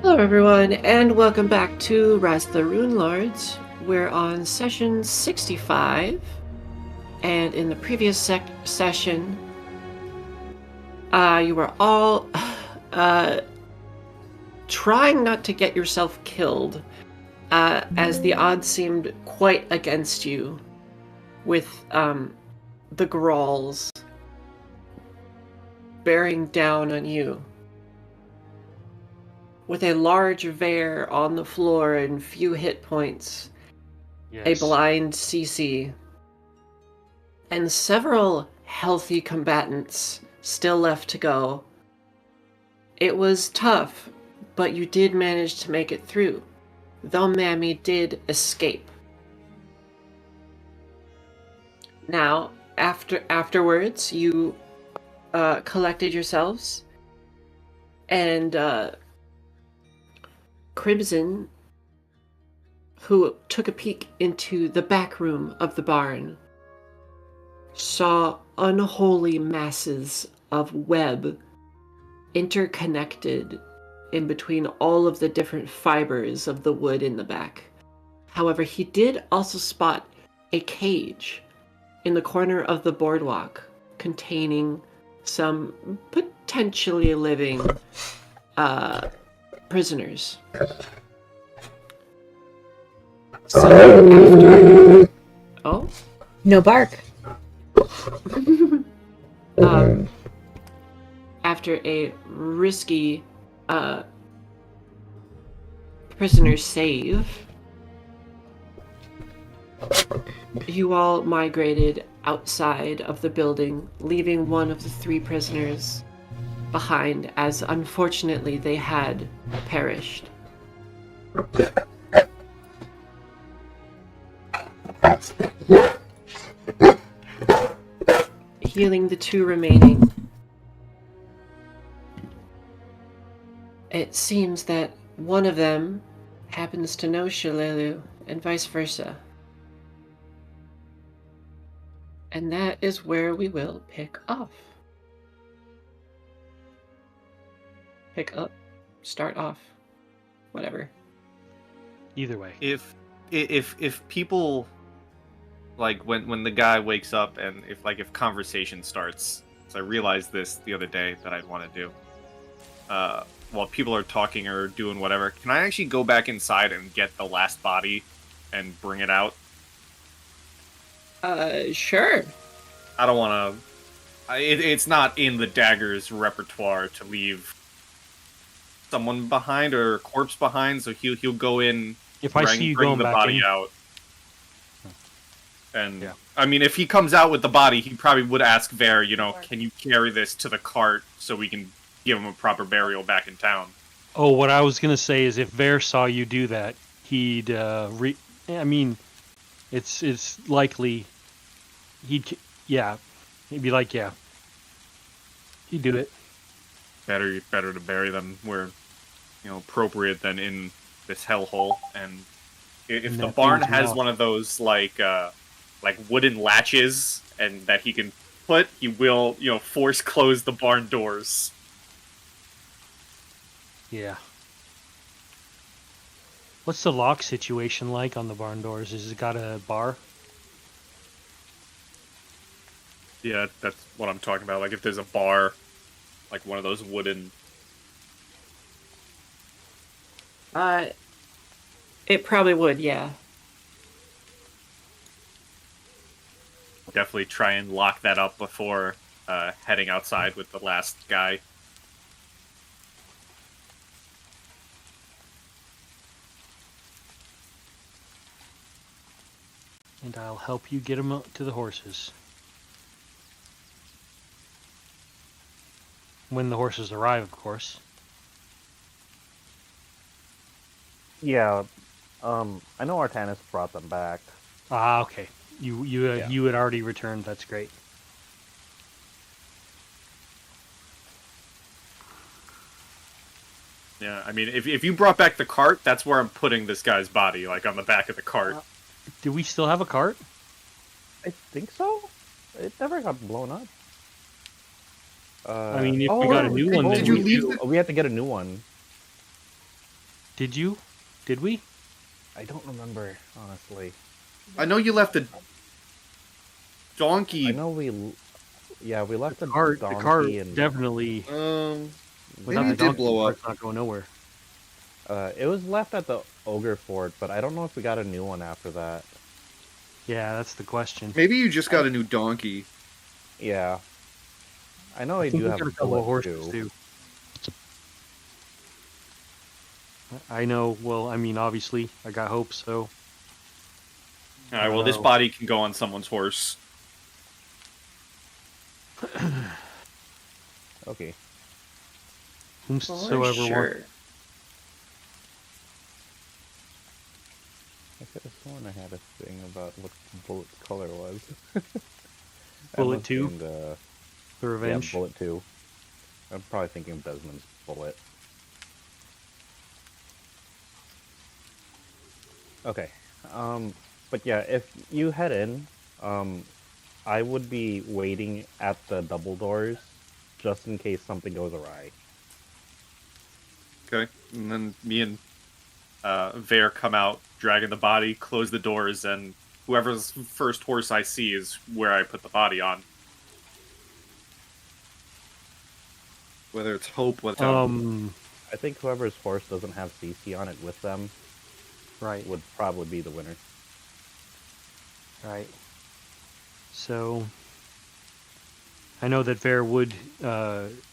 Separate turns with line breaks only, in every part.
Hello, everyone, and welcome back to Rise of the Runelords. We're on session 65, and in the previous session, you were all trying not to get yourself killed, as the odds seemed quite against you with the Grolls bearing down on you. With a large Vare on the floor and few hit points, a blind CC, and several healthy combatants still left to go. It was tough, but you did manage to make it through, though Mammy did escape. Now, afterwards, you collected yourselves, and Crimson, who took a peek into the back room of the barn, saw unholy masses of web interconnected in between all of the different fibers of the wood in the back. However, he did also spot a cage in the corner of the boardwalk containing some potentially living prisoners. So
no bark.
After a risky prisoner save, you all migrated outside of the building, leaving one of the three prisoners behind, as unfortunately they had perished. Healing the two remaining. It seems that one of them happens to know Shalelu, and vice versa. And that is where we will pick off. Pick up, start off, whatever.
Either way.
If people, like, when the guy wakes up and if conversation starts, so I realized this the other day that I'd want to do, while people are talking or doing whatever, can I actually go back inside and get the last body and bring it out?
Sure.
I don't want to. It's not in the dagger's repertoire to leave someone behind or a corpse behind, so he'll go in.
If I see you
bring
going
the
back
body
in,
out, and
yeah.
I mean, if he comes out with the body, he probably would ask Vare, can you carry this to the cart so we can give him a proper burial back in town?
Oh, what I was gonna say is if Vare saw you do that, he'd it's likely he'd be like, yeah, he'd do it.
Better to bury them where appropriate than in this hellhole. And if the barn has one of those like wooden latches and that he can put, he will force close the barn doors.
Yeah. What's the lock situation like on the barn doors? Has it got a bar?
Yeah, that's what I'm talking about. Like if there's a bar, like one of those wooden.
It probably would, yeah.
Definitely try and lock that up before heading outside with the last guy.
And I'll help you get him to the horses. When the horses arrive, of course.
Yeah, I know Artanis brought them back.
Ah, okay. You had already returned. That's great.
Yeah, I mean, if you brought back the cart, that's where I'm putting this guy's body, like on the back of the cart.
Do we still have a cart?
I think so. It never got blown up.
I mean, if we got a new one, then
we have to get a new one.
Did you? Did we?
I don't remember, honestly.
I know you left a donkey.
I know we left
The
a
cart,
donkey
the cart
and
definitely.
Maybe it did blow up.
It's not going nowhere.
It was left at the Ogre Fort, but I don't know if we got a new one after that.
Yeah, that's the question.
Maybe you just got a new donkey.
Yeah. I know I do have a
couple of
bullet
horses
too.
I know. Well, I mean, obviously, I got hope. So.
All right. Well, this body can go on someone's horse.
Okay.
Whomsoever wants.
I could have sworn I had a thing about what Bullet's color was.
Bullet 2?
The
Revenge?
Yeah, Bullet 2. I'm probably thinking of Desmond's Bullet. Okay. But yeah, if you head in, I would be waiting at the double doors just in case something goes awry.
Okay. And then me and Vare come out, dragging the body, close the doors, and whoever's first horse I see is where I put the body on. Whether it's Hope, whatever.
I think whoever's horse doesn't have CC on it with them,
right,
would probably be the winner.
Right. So, I know that Vare would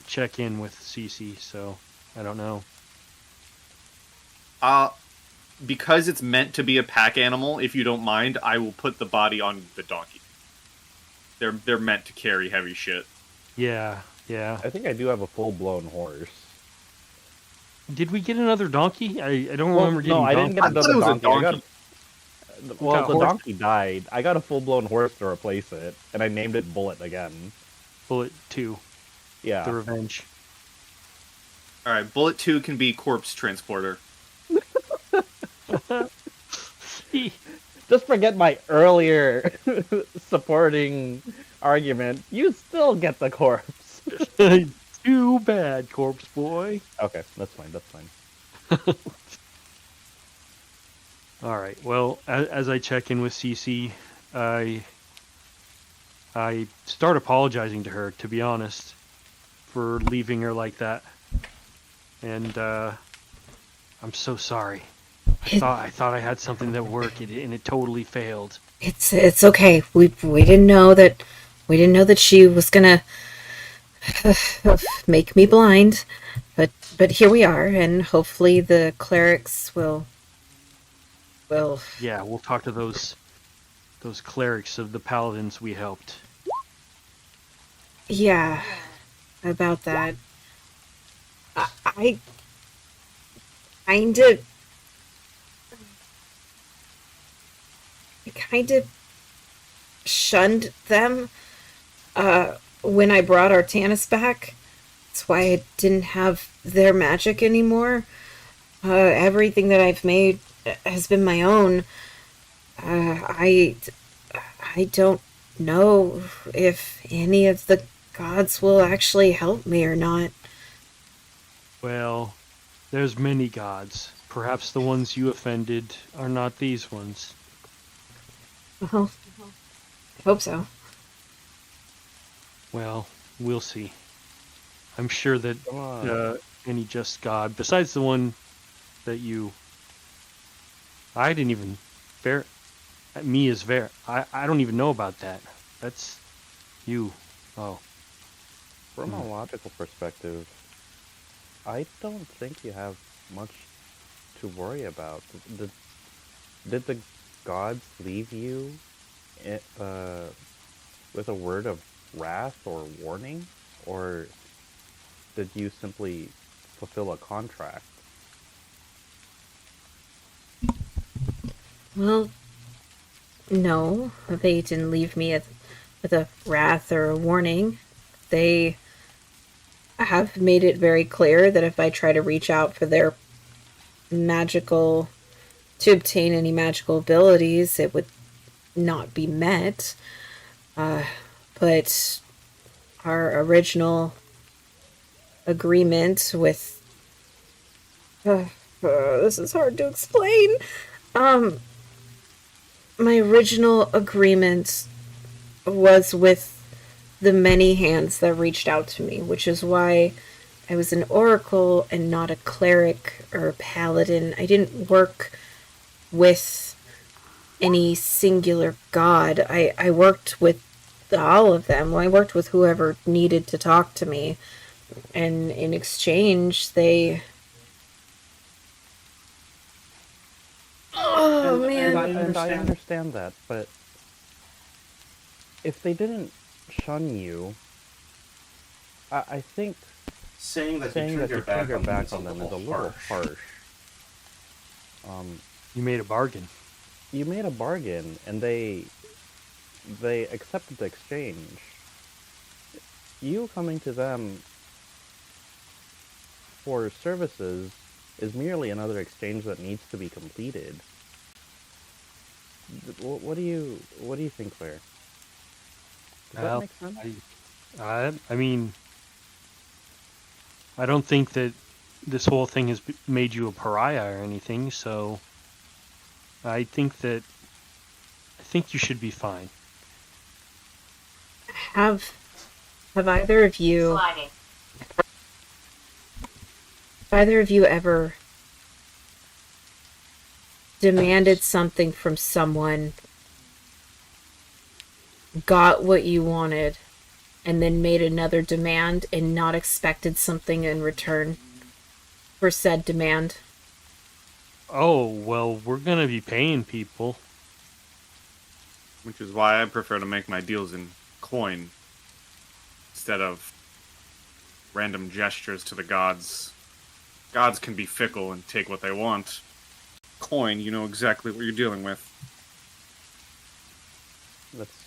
check in with CC, so I don't know.
Because it's meant to be a pack animal, if you don't mind, I will put the body on the donkey. They're meant to carry heavy shit.
Yeah.
I think I do have a full-blown horse.
Did we get another donkey? I don't remember getting.
No, I didn't get another donkey. The donkey died. I got a full-blown horse to replace it, and I named it Bullet again.
Bullet 2.
Yeah.
The Revenge.
All right, Bullet 2 can be corpse transporter.
Just forget my earlier supporting argument. You still get the corpse.
Too bad, corpse boy.
Okay, that's fine.
All right. Well, as I check in with CC, I start apologizing to her, to be honest, for leaving her like that. And I'm so sorry. I thought I had something that worked, and it totally failed.
It's okay. We didn't know that she was gonna make me blind, but here we are, and hopefully the clerics will.
Yeah, we'll talk to those clerics of the paladins we helped.
Yeah, about that. I kind of shunned them when I brought Artanis back. That's why I didn't have their magic anymore. Everything that I've made has been my own. I don't know if any of the gods will actually help me or not.
Well, there's many gods. Perhaps the ones you offended are not these ones.
Well, I hope so.
Well, we'll see. I'm sure that any just god, besides the one that you... I didn't even... Me as Vare. I don't even know about that. That's you. Oh.
From a logical perspective, I don't think you have much to worry about. Did the gods leave you with a word of wrath or warning? Or did you simply fulfill a contract?
Well, no, they didn't leave me with a wrath or a warning. They have made it very clear that if I try to reach out for their to obtain any magical abilities, it would not be met. But our original agreement with This is hard to explain. My original agreement was with the many hands that reached out to me, which is why I was an oracle and not a cleric or a paladin. I didn't work with any singular god. I worked with all of them. Well, I worked with whoever needed to talk to me. And in exchange, they... Oh, man.
And I understand that, but if they didn't shun you, I think
saying that you turned your back on them is a little harsh.
You made a bargain.
You made a bargain, and they accepted the exchange. You coming to them for services is merely another exchange that needs to be completed. What do you think, Claire? Does that make sense?
I mean, I don't think that this whole thing has made you a pariah or anything, so I think you should be fine.
Have either of you ever demanded something from someone, got what you wanted, and then made another demand and not expected something in return for said demand?
Oh, well, we're gonna be paying people.
Which is why I prefer to make my deals in coin instead of random gestures to the gods. Gods can be fickle and take what they want. Coin, you know exactly what you're dealing with.
That's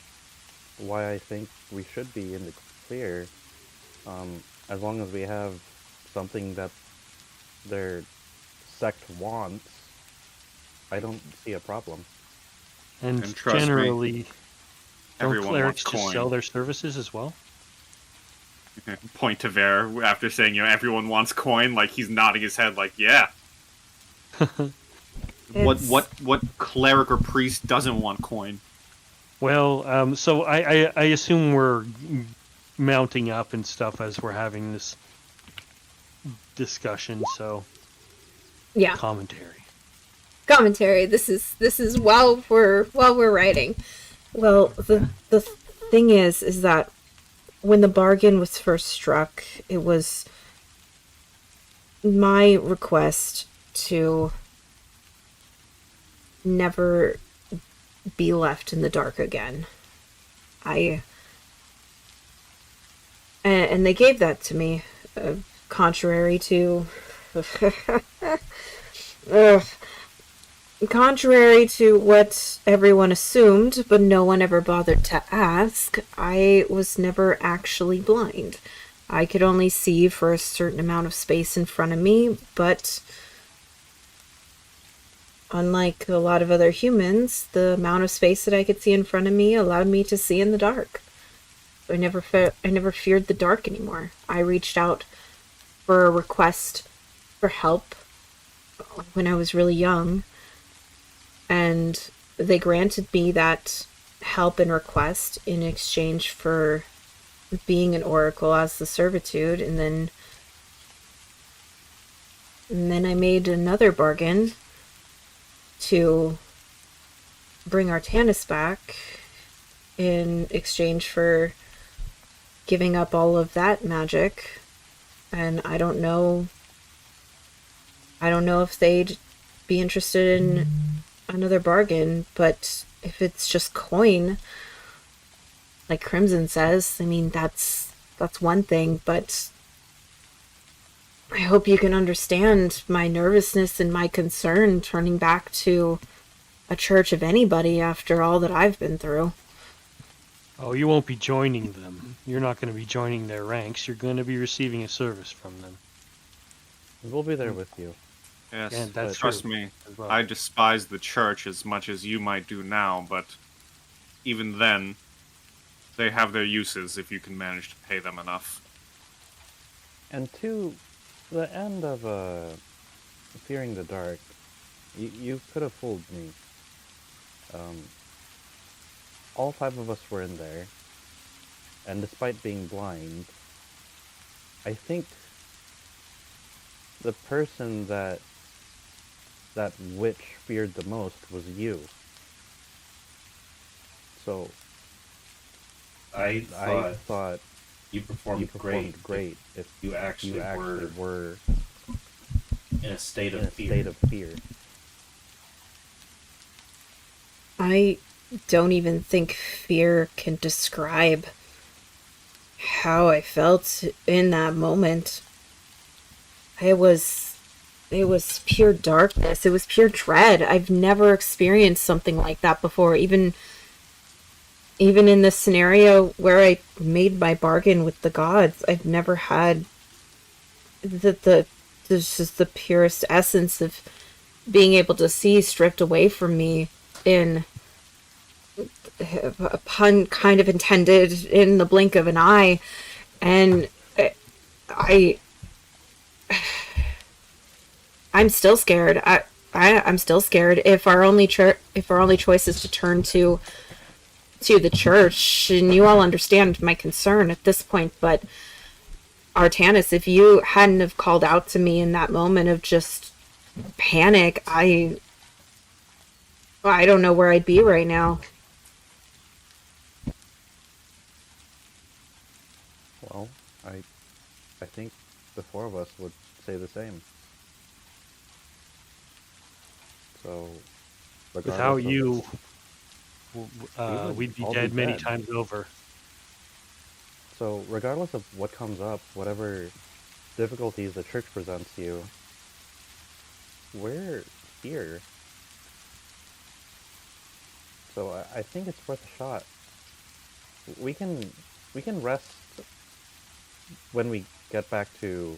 why I think we should be in the clear. As long as we have something that their sect wants, I don't see a problem.
And
trust
generally,
me,
don't
everyone
clerics
wants
just
coin.
sell their services as well?
Point to Ver after saying, everyone wants coin, like he's nodding his head like, yeah. What cleric or priest doesn't want coin?
Well, so I assume we're mounting up and stuff as we're having this discussion, so
Yeah.
commentary.
This is while we're writing. Well, the thing is that when the bargain was first struck, it was my request to never be left in the dark again. And they gave that to me, contrary to contrary to what everyone assumed, but no one ever bothered to ask. I was never actually blind. I could only see for a certain amount of space in front of me, but unlike a lot of other humans, the amount of space that I could see in front of me allowed me to see in the dark. I never feared the dark anymore. I reached out for a request for help when I was really young, and they granted me that help and request in exchange for being an oracle as the servitude, and then I made another bargain to bring Artanis back in exchange for giving up all of that magic. And I don't know if they'd be interested in another bargain, but if it's just coin, like Crimson says, I mean, that's one thing, but I hope you can understand my nervousness and my concern turning back to a church of anybody after all that I've been through.
Oh, you won't be joining them. You're not going to be joining their ranks. You're going to be receiving a service from them.
We'll be there with you.
Yes,
Yeah, that's
trust
true
me,
as well.
I despise the church as much as you might do now, but even then, they have their uses if you can manage to pay them enough.
And to the end of fearing the dark, you could have fooled me. All 5 of us were in there, and despite being blind, I think the person that witch feared the most was you. So
I
thought
you performed
great if
you actually
were
in a state
in
of
a
fear.
state of fear.
I don't even think fear can describe how I felt in that moment. It was pure darkness. It was pure dread. I've never experienced something like that before. Even in the scenario where I made my bargain with the gods, I've never had there's just the purest essence of being able to see stripped away from me in a pun kind of intended in the blink of an eye. And I'm still scared. I'm still scared. If our only choice is to turn to the church, and you all understand my concern at this point, but Artanis, if you hadn't have called out to me in that moment of just panic, I don't know where I'd be right now.
Well, I think the 4 of us would say the same. So,
Without you,
would
we'd be
all
dead
be
many
dead.
times over.
So, regardless of what comes up, whatever difficulties the church presents you, we're here. So I think it's worth a shot. We can rest when we get back to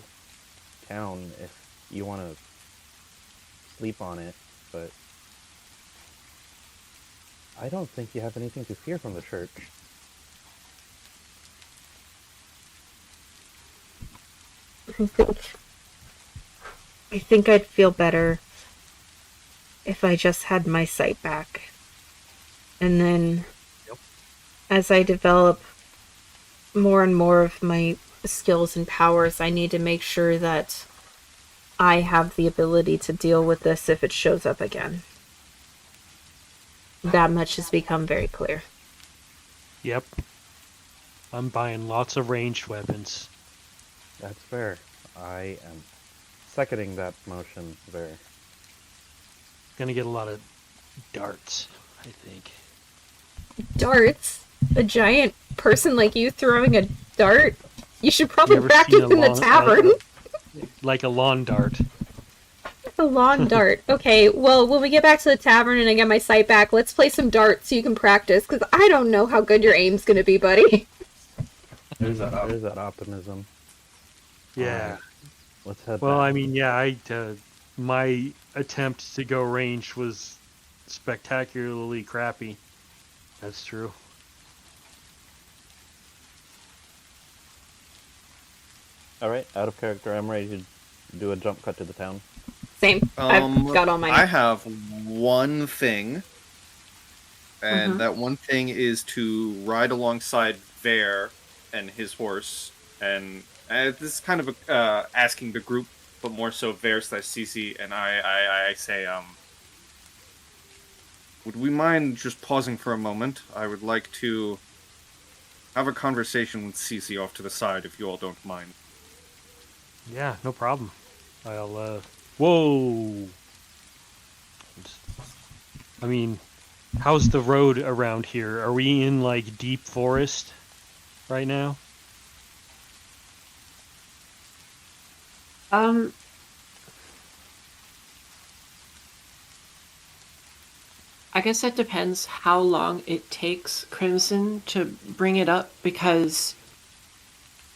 town if you want to sleep on it, but I don't think you have anything to fear from the church.
I think I'd feel better if I just had my sight back. And then, as I develop more and more of my skills and powers, I need to make sure that I have the ability to deal with this if it shows up again. That much has become very clear.
Yep. I'm buying lots of ranged weapons.
That's fair. I am seconding that motion there.
Gonna get a lot of darts, I think.
Darts? A giant person like you throwing a dart? You should probably practice in the tavern.
Like a lawn dart.
A lawn dart. Okay, well, when we get back to the tavern and I get my sight back, let's play some darts so you can practice, because I don't know how good your aim's gonna be, buddy.
There's that optimism.
Yeah.
Let's head
Well,
back.
I mean, yeah, my attempt to go ranged was spectacularly crappy. That's true.
Alright, out of character, I'm ready to do a jump cut to the town.
Same. I've got all mine.
I have one thing, and that one thing is to ride alongside Vare and his horse, and this is kind of asking the group, but more so Vare/Cece, and I say, would we mind just pausing for a moment? I would like to have a conversation with Cece off to the side, if you all don't mind.
Yeah, no problem. Whoa! I mean, how's the road around here? Are we in, like, deep forest right now?
I guess that depends how long it takes Crimson to bring it up, because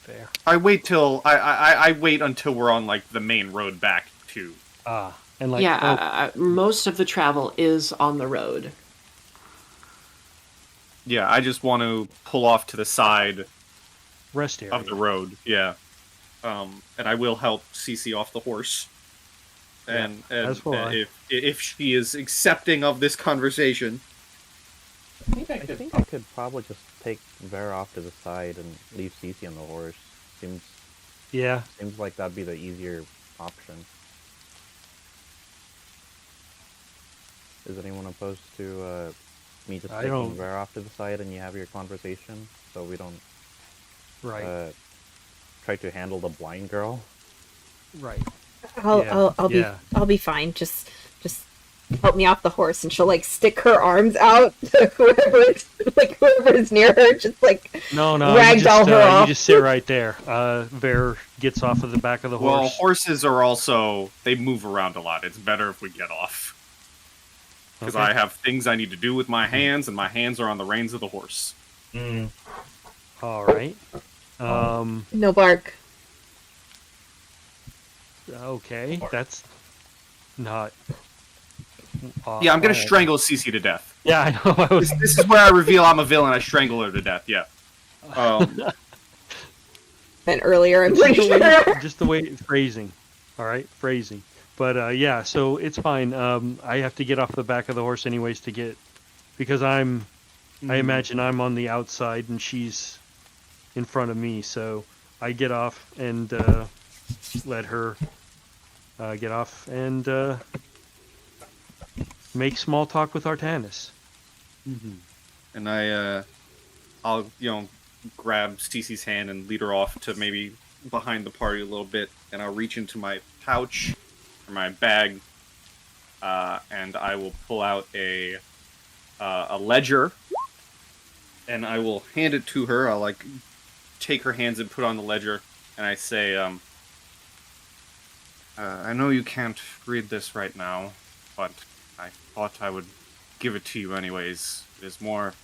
Fair.
I wait until we're on like the main road back to.
And like
most of the travel is on the road.
Yeah, I just want to pull off to the side
rest area
of the road. Yeah, and I will help Cece off the horse. And,
as will I.
if she is accepting of this conversation,
I think I could probably just take Vera off to the side and leave Cece on the horse. Seems like that'd be the easier option. Is anyone opposed to me just taking Vera off to the side and you have your conversation so we don't try to handle the blind girl?
Right.
I'll be fine. Just help me off the horse, and she'll like stick her arms out to whoever is near her, just like ragdoll her off.
You just sit right there. Bear gets off of the back of the horse.
Well, horses are also, they move around a lot. It's better if we get off. Because I have things I need to do with my hands, and my hands are on the reins of the horse.
All right.
No bark.
Okay, that's not...
yeah, I'm gonna strangle Cece to death.
Yeah, I know.
This is where I reveal I'm a villain. I strangle her to death. Yeah.
And earlier, I'm pretty sure.
Just the way phrasing. All right, phrasing. But yeah, so it's fine. I have to get off the back of the horse anyways to get, because I imagine I'm on the outside and she's in front of me. So I get off and let her get off and make small talk with Artanis.
And I'll grab Cece's hand and lead her off to maybe behind the party a little bit, and I'll reach into my pouch or my bag, and I will pull out a ledger, and I will hand it to her. I'll take her hands and put on the ledger, and I say, I know you can't read this right now, but I thought I would give it to you anyways. It is more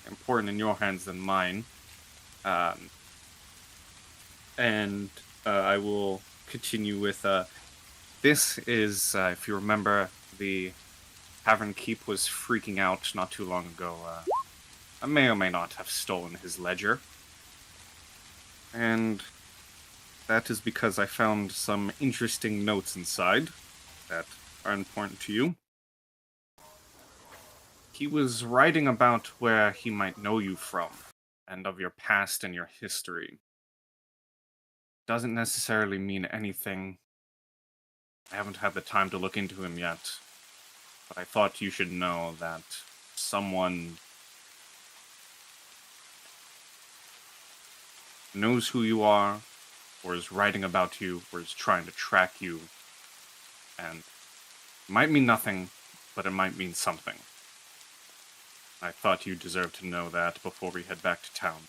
important in your hands than mine. And I will continue with, this is, if you remember, the Tavern Keep was freaking out not too long ago. I may or may not have stolen his ledger. And that is because I found some interesting notes inside that are important to you. He was writing about where he might know you from, and of your past and your history. Doesn't necessarily mean anything. I haven't had the time to look into him yet, but I thought you should know that someone knows who you are, or is writing about you, or is trying to track you, and it might mean nothing, but it might mean something. I thought you deserved to know that before we head back to town.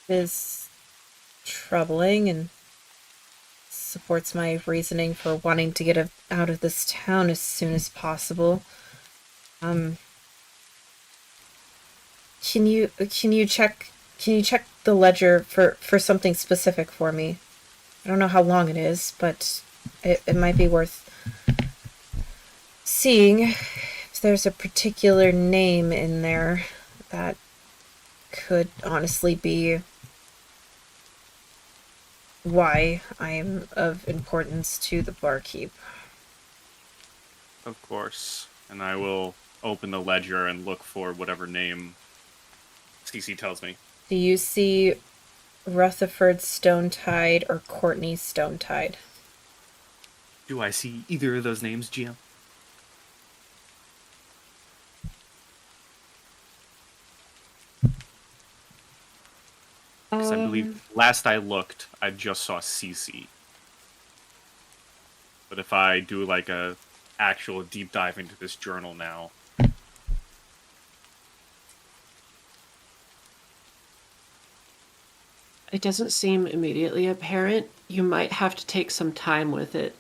It is troubling and supports my reasoning for wanting to get out of this town as soon as possible. Can you check the ledger for something specific for me? I don't know how long it is, but it might be worth seeing if there's a particular name in there that could honestly be why I'm of importance to the barkeep.
Of course. And I will open the ledger and look for whatever name Cece tells me.
Do you see Rutherford Stonetide or Courtney Stonetide?
Do I see either of those names, GM? Because I believe last I looked, I just saw CC. But if I do a actual deep dive into this journal now,
it doesn't seem immediately apparent. You might have to take some time with it.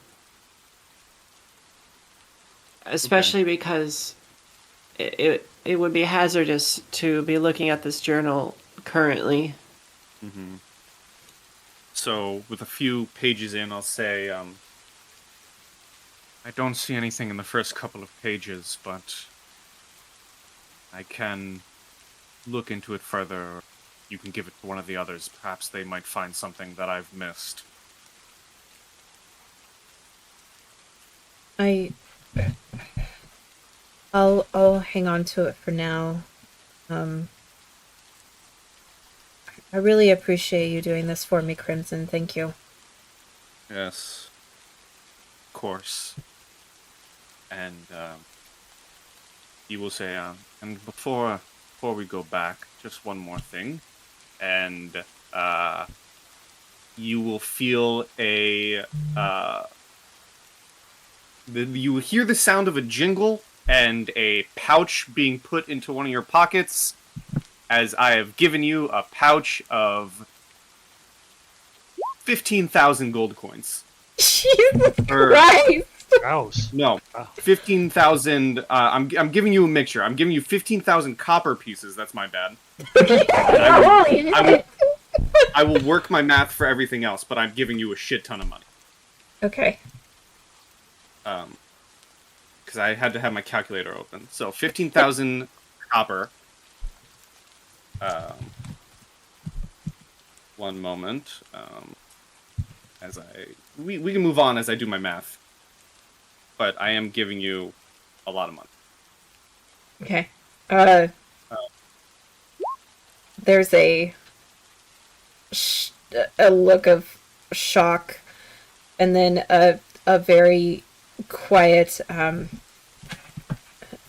Especially because it would be hazardous to be looking at this journal currently.
Mm-hmm. So, with a few pages in, I'll say, I don't see anything in the first couple of pages, but I can look into it further, you can give it to one of the others. Perhaps they might find something that I've missed.
I'll hang on to it for now. I really appreciate you doing this for me, Crimson. Thank you.
Yes. Of course. And he will say, and before we go back, just one more thing. And you will feel you will hear the sound of a jingle and a pouch being put into one of your pockets, as I have given you a pouch of 15,000 gold coins.
Jesus Christ!
House.
No, 15,000. I'm giving you a mixture. I'm giving you 15,000 copper pieces. That's my bad. I will work my math for everything else, but I'm giving you a shit ton of money.
Okay.
Because I had to have my calculator open. So 15,000 copper. One moment. We can move on as I do my math. But I am giving you a lot of money.
Okay. There's a look of shock, and then a very quiet,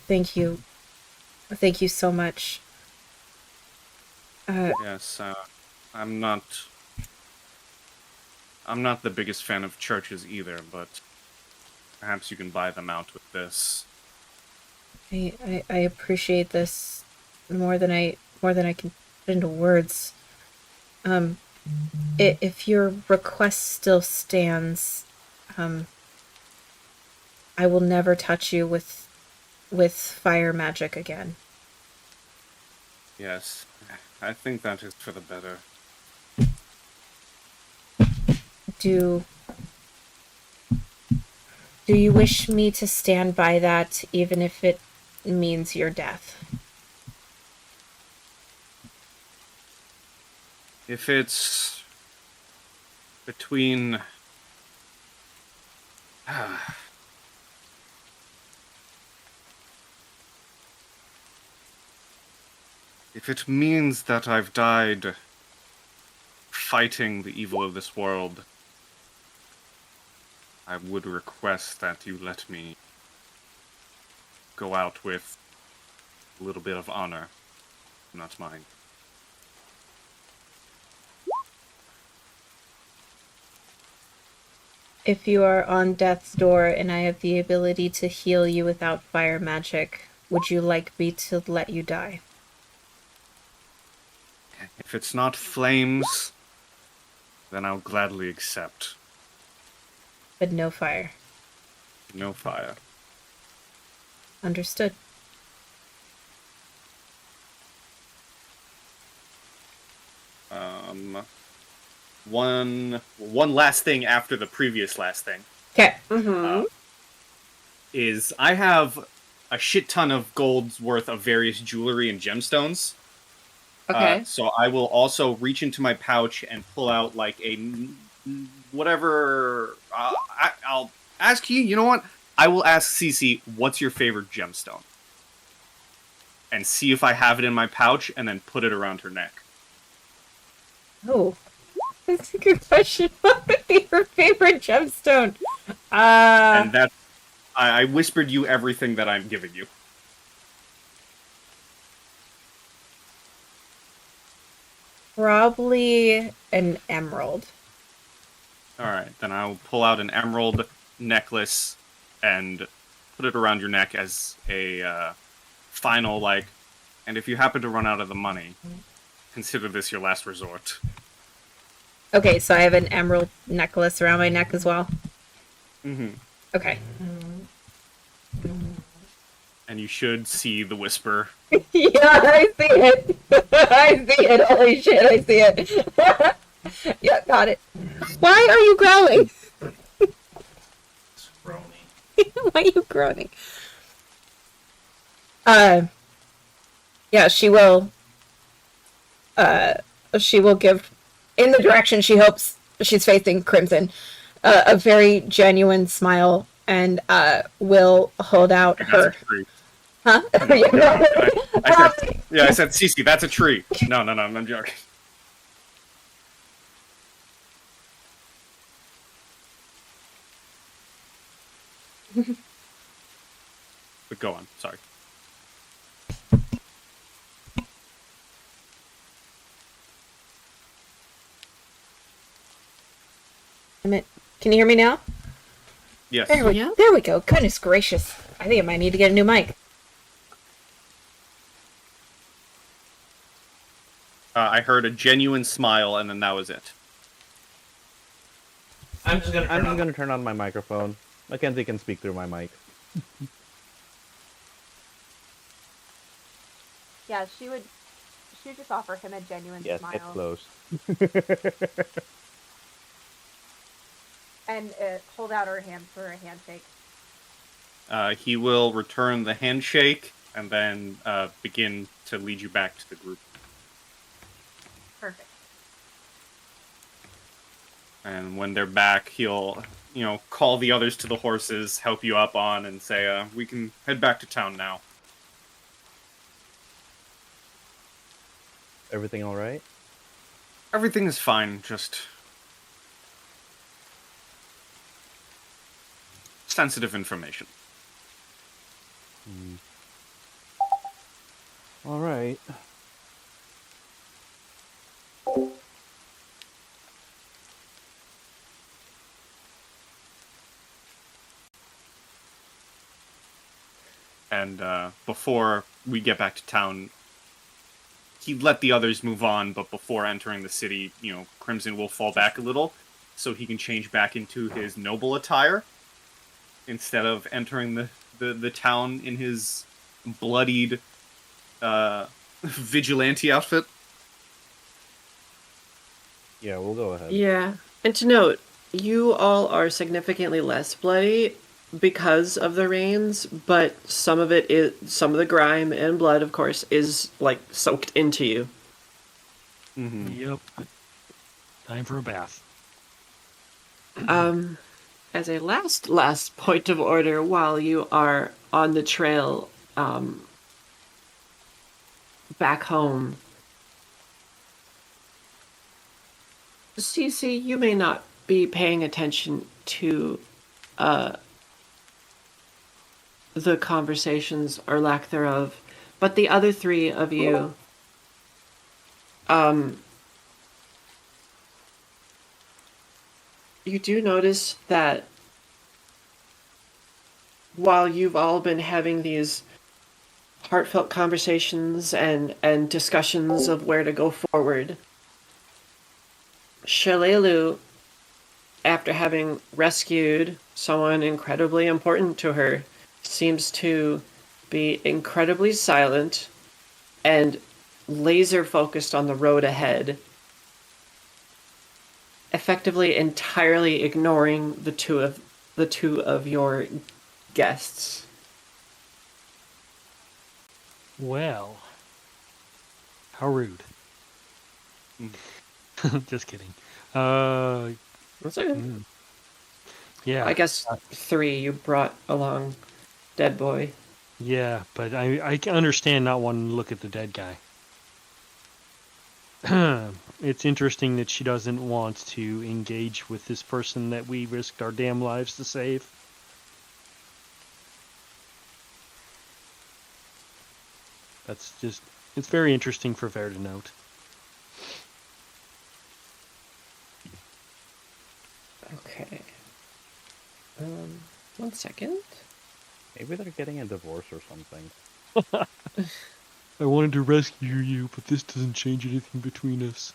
thank you so much.
Yes, I'm not the biggest fan of churches either, but perhaps you can buy them out with this.
I appreciate this more than I can put into words. If your request still stands, I will never touch you with fire magic again.
Yes, I think that is for the better.
Do you wish me to stand by that, even if it means your death?
If it's between... if it means that I've died fighting the evil of this world, I would request that you let me go out with a little bit of honor, not mine.
If you are on death's door and I have the ability to heal you without fire magic, would you like me to let you die?
If it's not flames, then I'll gladly accept.
But no fire.
No fire.
Understood.
One last thing after the previous last thing.
Okay.
Is I have a shit ton of gold's worth of various jewelry and gemstones.
Okay.
So I will also reach into my pouch and pull out like a whatever. I'll ask you. You know what? I will ask Cece, what's your favorite gemstone? And see if I have it in my pouch, and then put it around her neck.
Oh, that's a good question. What would be your favorite gemstone?
And that I whispered you everything that I'm giving you.
Probably an emerald.
Alright, then I'll pull out an emerald necklace and put it around your neck as a final, like, and if you happen to run out of the money, consider this your last resort.
Okay, so I have an emerald necklace around my neck as well?
Mm-hmm.
Okay.
And you should see the whisper.
Yeah, I see it. I see it. Holy shit, I see it. Yeah, got it. Why are you growling?
It's groaning.
Why are you groaning? Yeah, she will she will give, in the direction she hopes she's facing Crimson, a very genuine smile, and will hold out
That's
her.
a tree.
Huh?
I said, Cece, that's a tree. No, I'm joking. But go on, sorry.
Can you hear me now?
Yes.
There we go. Goodness gracious. I think I might need to get a new mic.
I heard a genuine smile, and then that was it.
I'm just gonna turn on my microphone. Mackenzie can speak through my mic.
Yeah, she would just offer him a genuine smile.
Yes, it's close.
And hold out her hand for a handshake.
He will return the handshake, and then begin to lead you back to the group.
Perfect.
And when they're back, he'll, call the others to the horses, help you up on, and say, we can head back to town now.
Everything all right?
Everything is fine, just sensitive information.
All right.
And before we get back to town, he'd let the others move on, but before entering the city, Crimson will fall back a little, so he can change back into his noble attire, instead of entering the town in his bloodied vigilante outfit.
Yeah, we'll go ahead.
Yeah. And to note, you all are significantly less bloody because of the rains, but some of the grime and blood, of course, is like soaked into you.
Mm-hmm.
Yep. Time for a bath.
As a last point of order, while you are on the trail back home, Cece, you may not be paying attention to the conversations or lack thereof, but the other three of you, you do notice that while you've all been having these heartfelt conversations and discussions of where to go forward, Shalelu, after having rescued someone incredibly important to her, seems to be incredibly silent and laser focused on the road ahead, effectively entirely ignoring the two of your guests.
Well, how rude. Just kidding.
That's okay.
Yeah.
I guess 3 you brought along dead boy.
Yeah, but I can understand not wanting to look at the dead guy. It's interesting that she doesn't want to engage with this person that we risked our damn lives to save. It's very interesting for Fair to note.
Okay. 1 second.
Maybe they're getting a divorce or something.
I wanted to rescue you, but this doesn't change anything between us.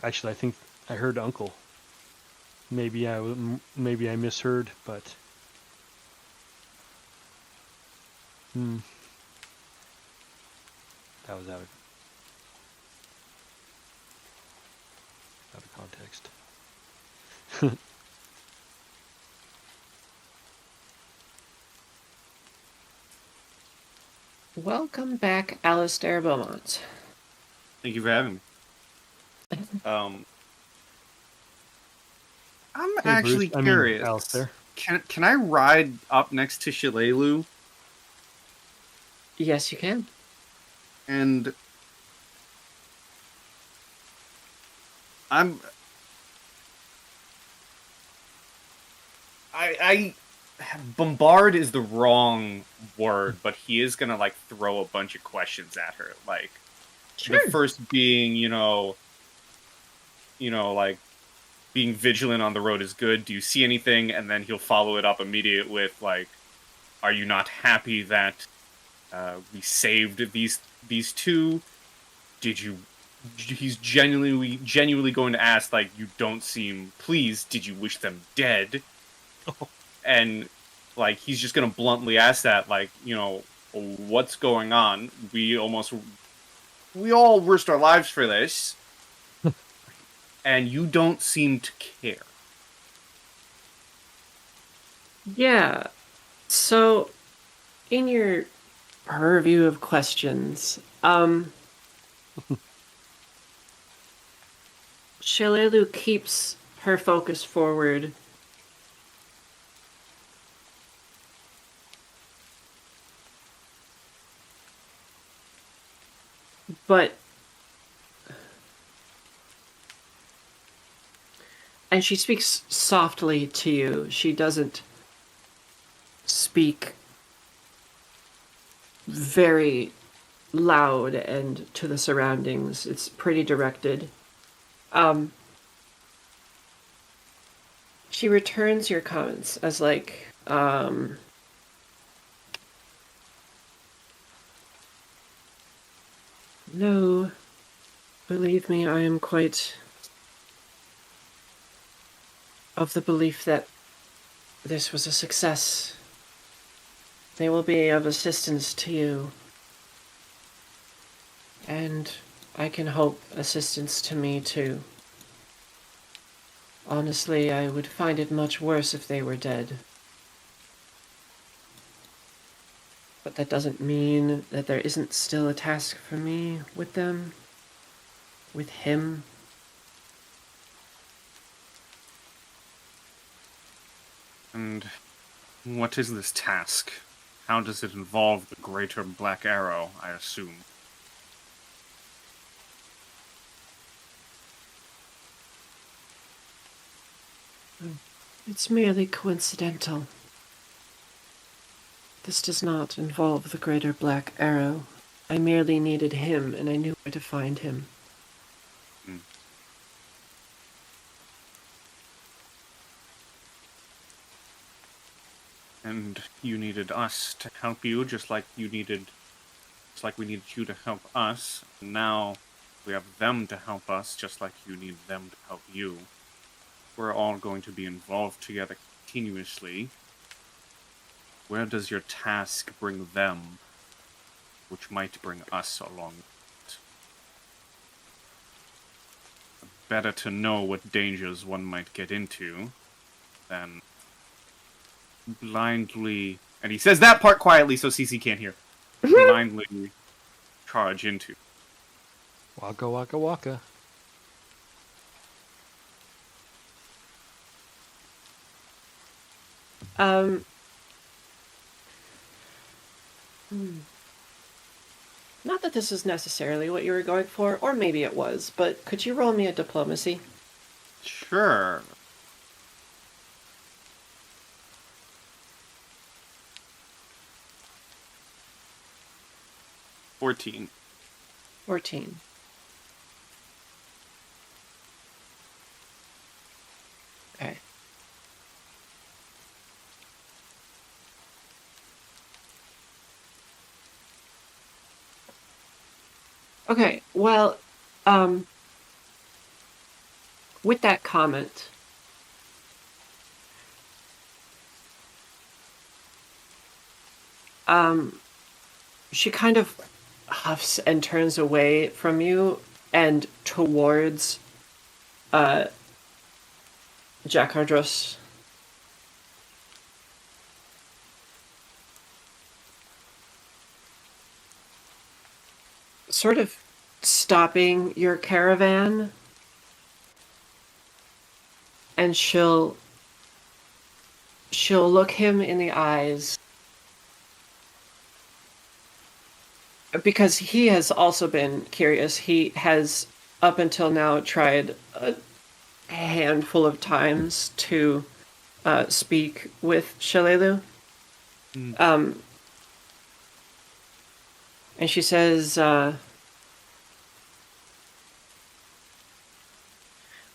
Actually, I think I heard Uncle. Maybe I misheard, but that was out of context.
Welcome back, Alistair Beaumont.
Thank you for having me. I'm actually curious.
Alistair.
Can I ride up next to Shalelu?
Yes, you can.
And I bombard is the wrong word, but he is gonna like throw a bunch of questions at her. Like
Sure.
the first being, like being vigilant on the road is good. Do you see anything? And then he'll follow it up immediate with like, are you not happy that we saved these two? Did you? He's genuinely going to ask, like, you don't seem pleased. Did you wish them dead? And like he's just gonna bluntly ask that, like, what's going on? We all risked our lives for this, and you don't seem to care.
Yeah. So, in your purview of questions, Shalelu keeps her focus forward. And she speaks softly to you. She doesn't speak very loud and to the surroundings. It's pretty directed. She returns your comments as like, no, believe me, I am quite of the belief that this was a success. They will be of assistance to you. And I can hope assistance to me too. Honestly, I would find it much worse if they were dead. But that doesn't mean that there isn't still a task for me with them, with him.
And what is this task? How does it involve the greater Black Arrow, I assume?
It's merely coincidental. This does not involve the greater Black Arrow. I merely needed him, and I knew where to find him.
And you needed us to help you, just like we needed you to help us. And now we have them to help us, just like you need them to help you. We're all going to be involved together continuously. Where does your task bring them, which might bring us along with it? Better to know what dangers one might get into than blindly, and he says that part quietly so CC can't hear, blindly charge into.
Waka waka waka.
Not that this is necessarily what you were going for, or maybe it was, but could you roll me a diplomacy?
Sure. $14.
14. Okay. Okay, well, with that comment, she kind of huffs and turns away from you and towards Jack Hardros. Sort of stopping your caravan, and she'll look him in the eyes, because he has also been curious. He has up until now tried a handful of times to speak with Shalelu. And she says,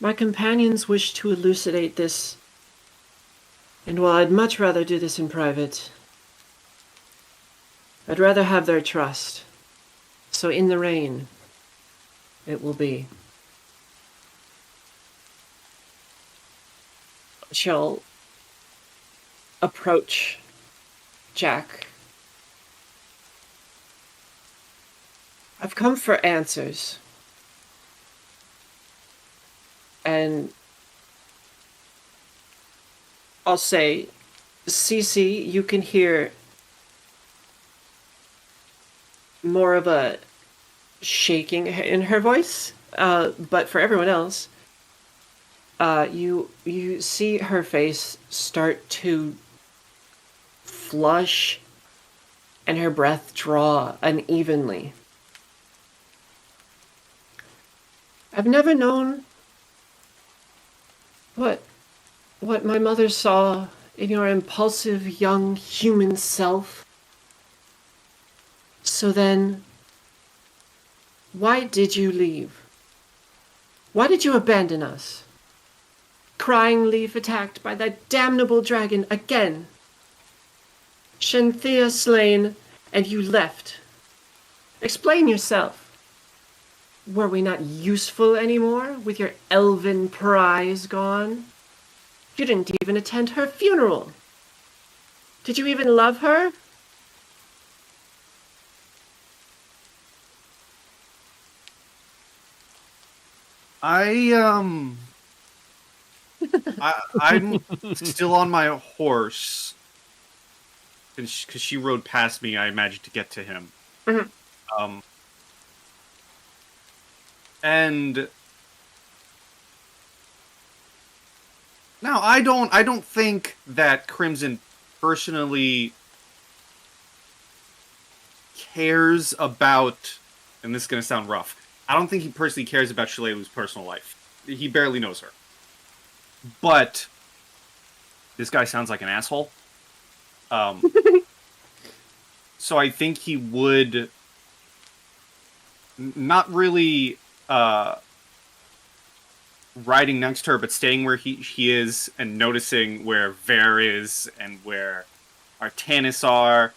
my companions wish to elucidate this, and while I'd much rather do this in private, I'd rather have their trust. So in the rain, it will be. She'll approach Jack. I've come for answers. And I'll say, Cece, you can hear more of a shaking in her voice, but for everyone else, you see her face start to flush and her breath draw unevenly. I've never known what my mother saw in your impulsive young human self. So then, why did you leave? Why did you abandon us? Crying Leaf attacked by that damnable dragon again. Shanthea slain, and you left. Explain yourself. Were we not useful anymore with your elven prize gone? You didn't even attend her funeral. Did you even love her?
I'm still on my horse. Because she rode past me, I imagine, to get to him.
Mm-hmm.
And now I don't think that Crimson personally cares about, and this is gonna sound rough, I don't think he personally cares about Shalelu's personal life. He barely knows her. But this guy sounds like an asshole. So I think he would not really riding next to her, but staying where he is and noticing where Vare is and where Artanis are,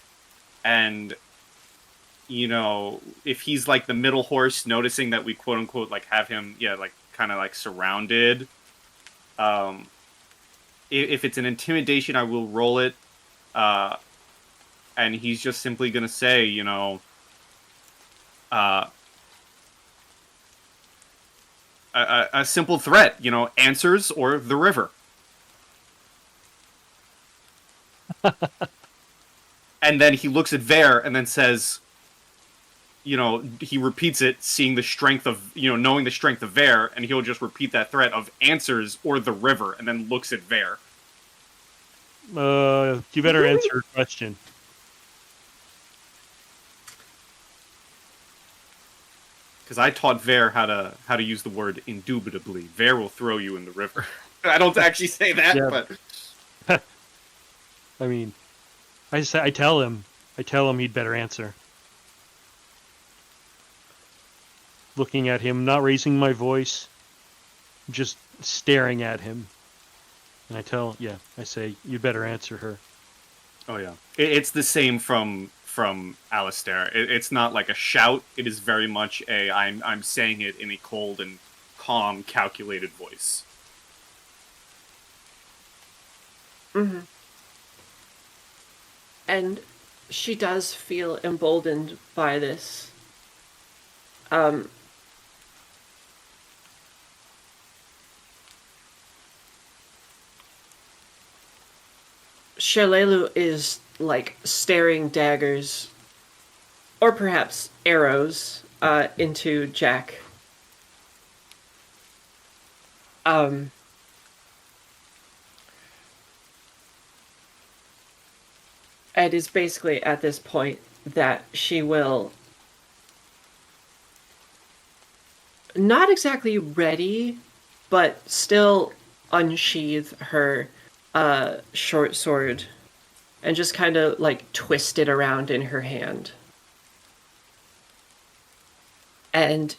and you know, if he's like the middle horse, noticing that we quote unquote like have him, like kind of like surrounded. If it's an intimidation, I will roll it, and he's just simply gonna say, you know, a simple threat, you know, answers or the river. And then he looks at Vare and then says, you know, he repeats it, seeing the strength of, you know, knowing the strength of Vare, and he'll just repeat that threat of answers or the river, and then looks at Vare.
You better answer your question.
Because I taught Vare how to use the word indubitably. Vare will throw you in the river. I don't actually say that, but
I mean, I tell him he'd better answer. Looking at him, not raising my voice, just staring at him. And I say, you'd better answer her.
Oh yeah. It's the same from Alistair. It's not like a shout. It is very much I'm saying it in a cold and calm, calculated voice.
Mm-hmm. And she does feel emboldened by this. Shalelu is like staring daggers, or perhaps arrows, into Jack. It is basically at this point that she will not exactly ready, but still unsheath her short sword and just kind of like twist it around in her hand. And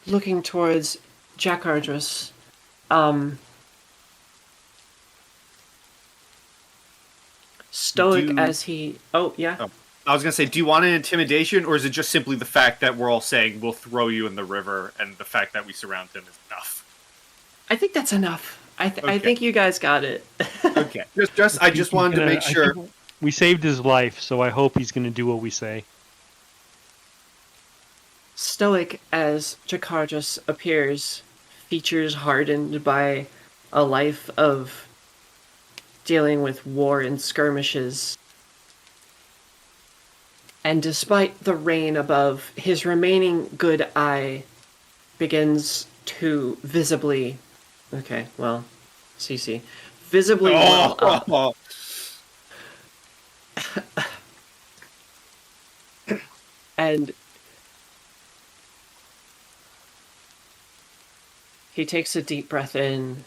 looking towards Jack Ardress, stoic as he... Oh, yeah?
Oh. I was going to say, do you want an intimidation, or is it just simply the fact that we're all saying we'll throw you in the river, and the fact that we surround him is enough?
I think that's enough. I think you guys got it.
Okay. I just wanted to make sure.
We saved his life, so I hope he's going to do what we say.
Stoic as Jakarjas appears, features hardened by a life of dealing with war and skirmishes. And despite the rain above, his remaining good eye begins to visibly... Okay, well, CC. Visibly well up. And he takes a deep breath in.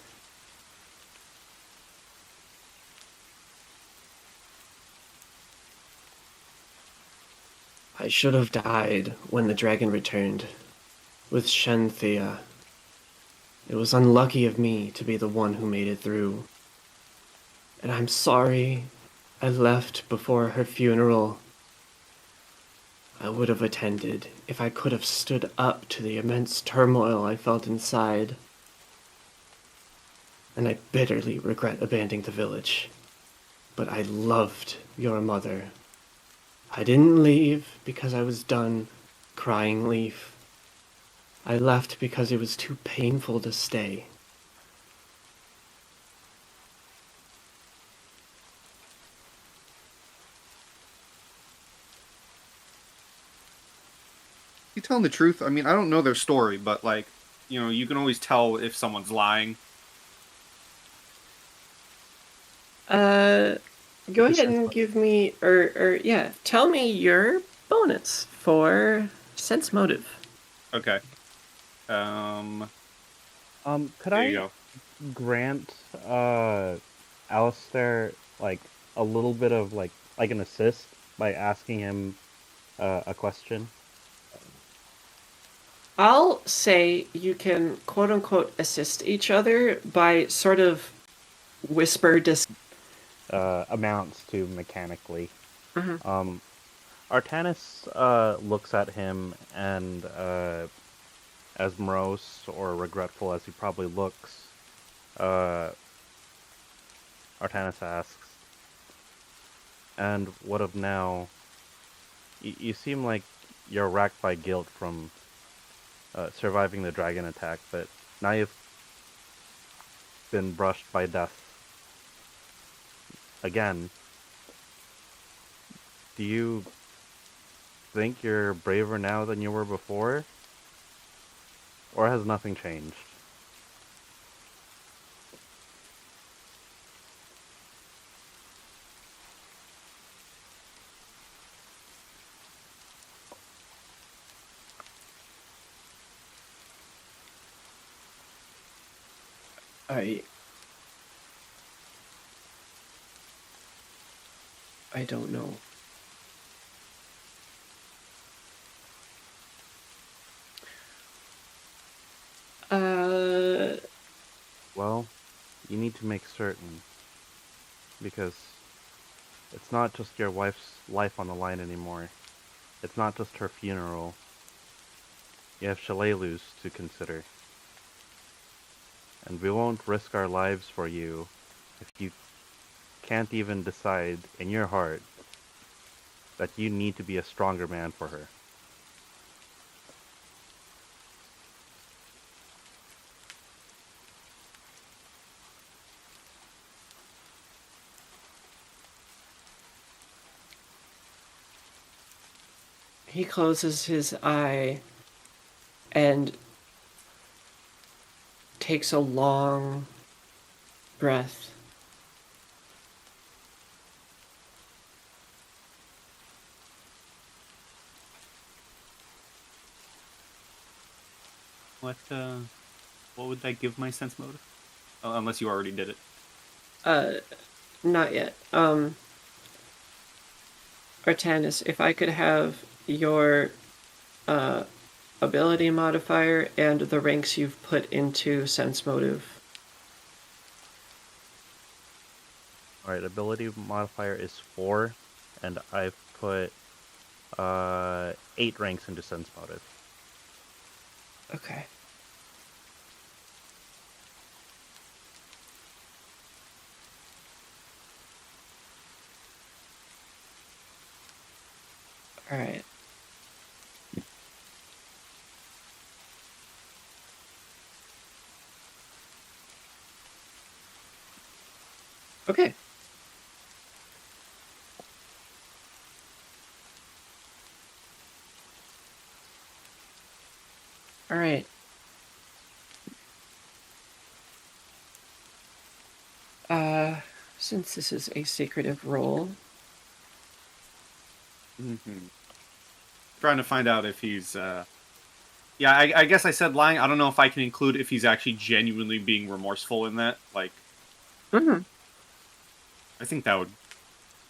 I should have died when the dragon returned with Shenthea. It was unlucky of me to be the one who made it through. And I'm sorry I left before her funeral. I would have attended if I could have stood up to the immense turmoil I felt inside. And I bitterly regret abandoning the village. But I loved your mother. I didn't leave because I was done crying Leaf. I left because it was too painful to stay.
You telling the truth? I mean, I don't know their story, but like, you know, you can always tell if someone's lying.
Go ahead and give me, tell me your bonus for sense motive.
Okay.
Could I grant Alistair like a little bit of like an assist by asking him a question?
I'll say you can quote unquote assist each other by sort of whisper
amounts to mechanically.
Mm-hmm.
Artanis looks at him and as morose or regretful as he probably looks, Artanis asks, "And what of now? You seem like you're racked by guilt from surviving the dragon attack, but now you've been brushed by death again. Do you think you're braver now than you were before? Or has nothing changed?"
I don't know.
Well, you need to make certain, because it's not just your wife's life on the line anymore. It's not just her funeral. You have Shalalu's to consider. And we won't risk our lives for you if you can't even decide in your heart that you need to be a stronger man for her.
He closes his eye and takes a long breath.
What would that give my sense motive? Oh, unless you already did it.
Not yet. Artanis, if I could have your ability modifier and the ranks you've put into sense motive.
Alright, ability modifier is 4, and I've put 8 ranks into sense motive.
Okay. All right. Okay. All right. Since this is a secretive roll.
Trying to find out if he's, yeah, I guess I said lying. I don't know if I can include if he's actually genuinely being remorseful in that. Like, I think that would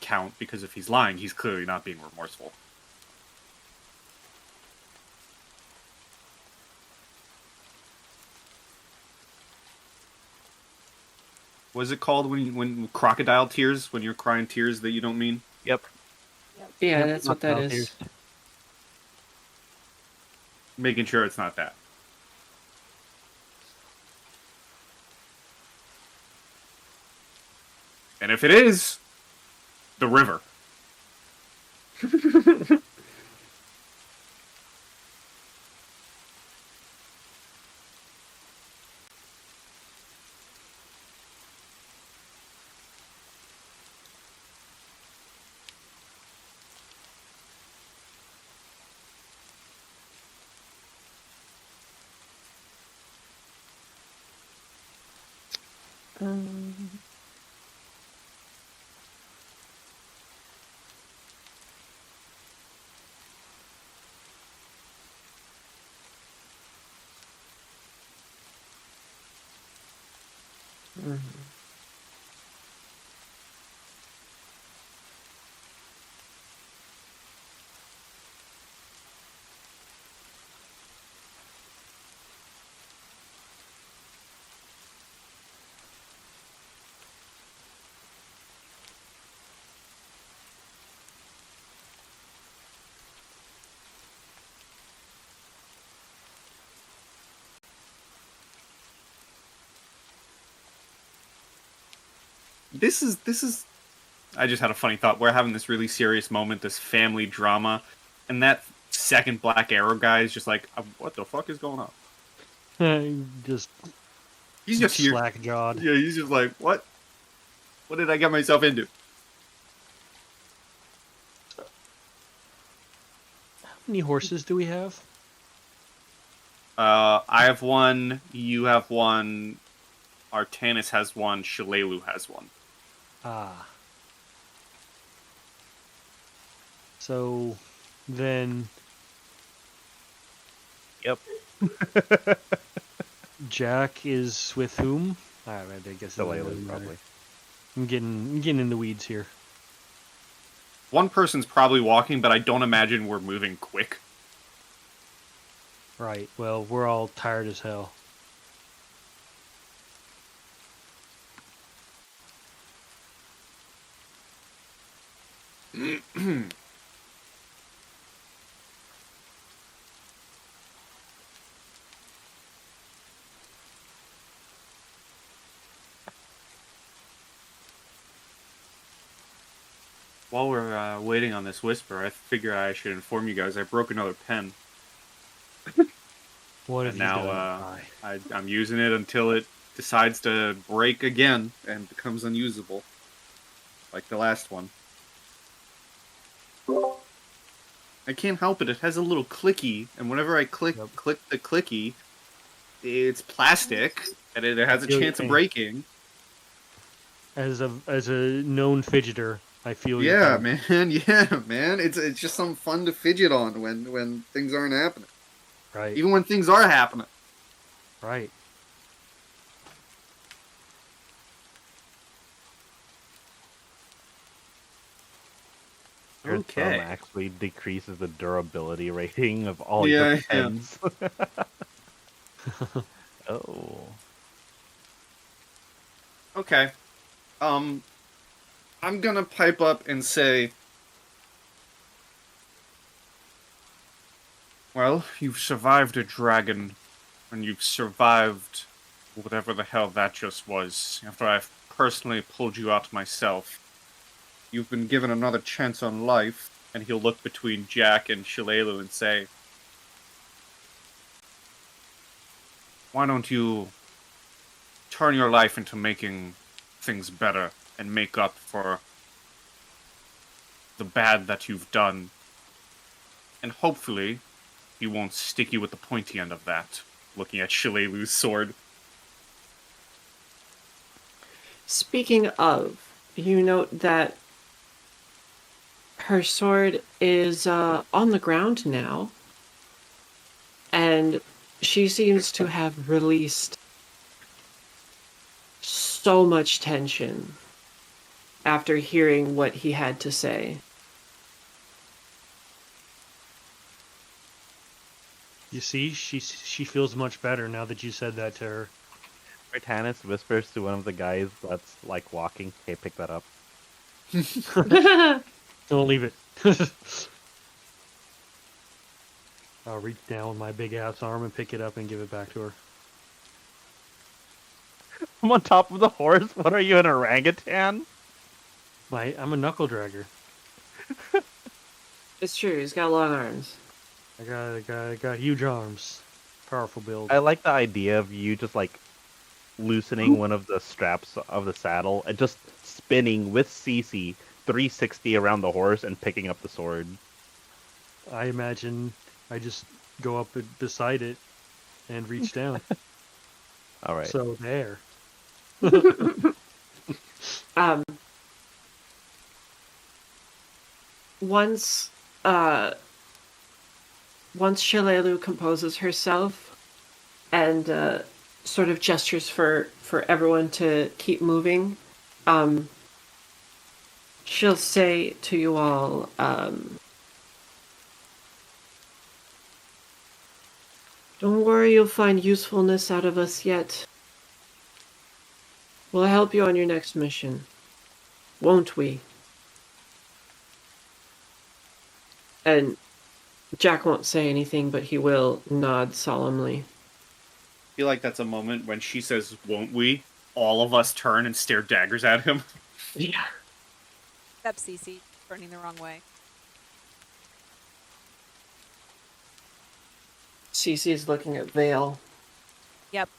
count, because if he's lying, he's clearly not being remorseful. What is it called when crocodile tears? When you're crying tears that you don't mean?
Yep.
Yeah,
Yep,
that's what that
crocodile
is.
tears.
Making sure it's not that. And if it is, the river. This is. I just had a funny thought. We're having this really serious moment, this family drama, and that second Black Arrow guy is just like, what the fuck is going on?
Just
He's just here.
slack-jawed.
Yeah, he's just like, what? What did I get myself into?
How many horses do we have?
I have one. You have one. Artanis has one. Shalelu has one.
Ah. So, then...
Yep.
Jack is with whom? I guess
Shalelu, probably.
I'm getting in the weeds here.
One person's probably walking, but I don't imagine we're moving quick.
Right. Well, we're all tired as hell.
While we're waiting on this whisper, I figure I should inform you guys I broke another pen.
What have
And
you
now
done?
I'm using it until it decides to break again and becomes unusable. Like the last one. I can't help it. It has a little clicky, and whenever I click the clicky, it's plastic, and it has a chance of breaking.
As a known fidgeter, I feel
Yeah, man. Yeah, man. It's just something fun to fidget on when things aren't happening.
Right.
Even when things are happening.
Right.
Your thumb actually decreases the durability rating of all your pens. Oh.
Okay. I'm gonna pipe up and say, well, you've survived a dragon, and you've survived whatever the hell that just was, after I've personally pulled you out myself. You've been given another chance on life, and he'll look between Jack and Shalelu and say, why don't you turn your life into making things better and make up for the bad that you've done, and hopefully he won't stick you with the pointy end of that, looking at Shalelu's sword.
Speaking of, you note that her sword is on the ground now, and she seems to have released so much tension after hearing what he had to say.
You see, she feels much better now that you said that to her.
Tannis whispers to one of the guys that's like walking, "Hey, pick that up."
Don't leave it. I'll reach down with my big ass arm and pick it up and give it back to her.
I'm on top of the horse. What are you, an orangutan?
I'm a knuckle dragger.
It's true. He's got long arms.
I got huge arms. Powerful build.
I like the idea of you just like loosening one of the straps of the saddle and just spinning with Cece 360 around the horse and picking up the sword.
I imagine I just go up beside it and reach down.
All right.
So there.
Once Shalelu composes herself and sort of gestures for everyone to keep moving, she'll say to you all, don't worry, you'll find usefulness out of us yet. We'll help you on your next mission. Won't we? And Jack won't say anything, but he will nod solemnly.
I feel like that's a moment when she says, won't we? All of us turn and stare daggers at him.
Yeah.
Except Cece, turning the wrong way.
Cece's looking at Vale.
Yep.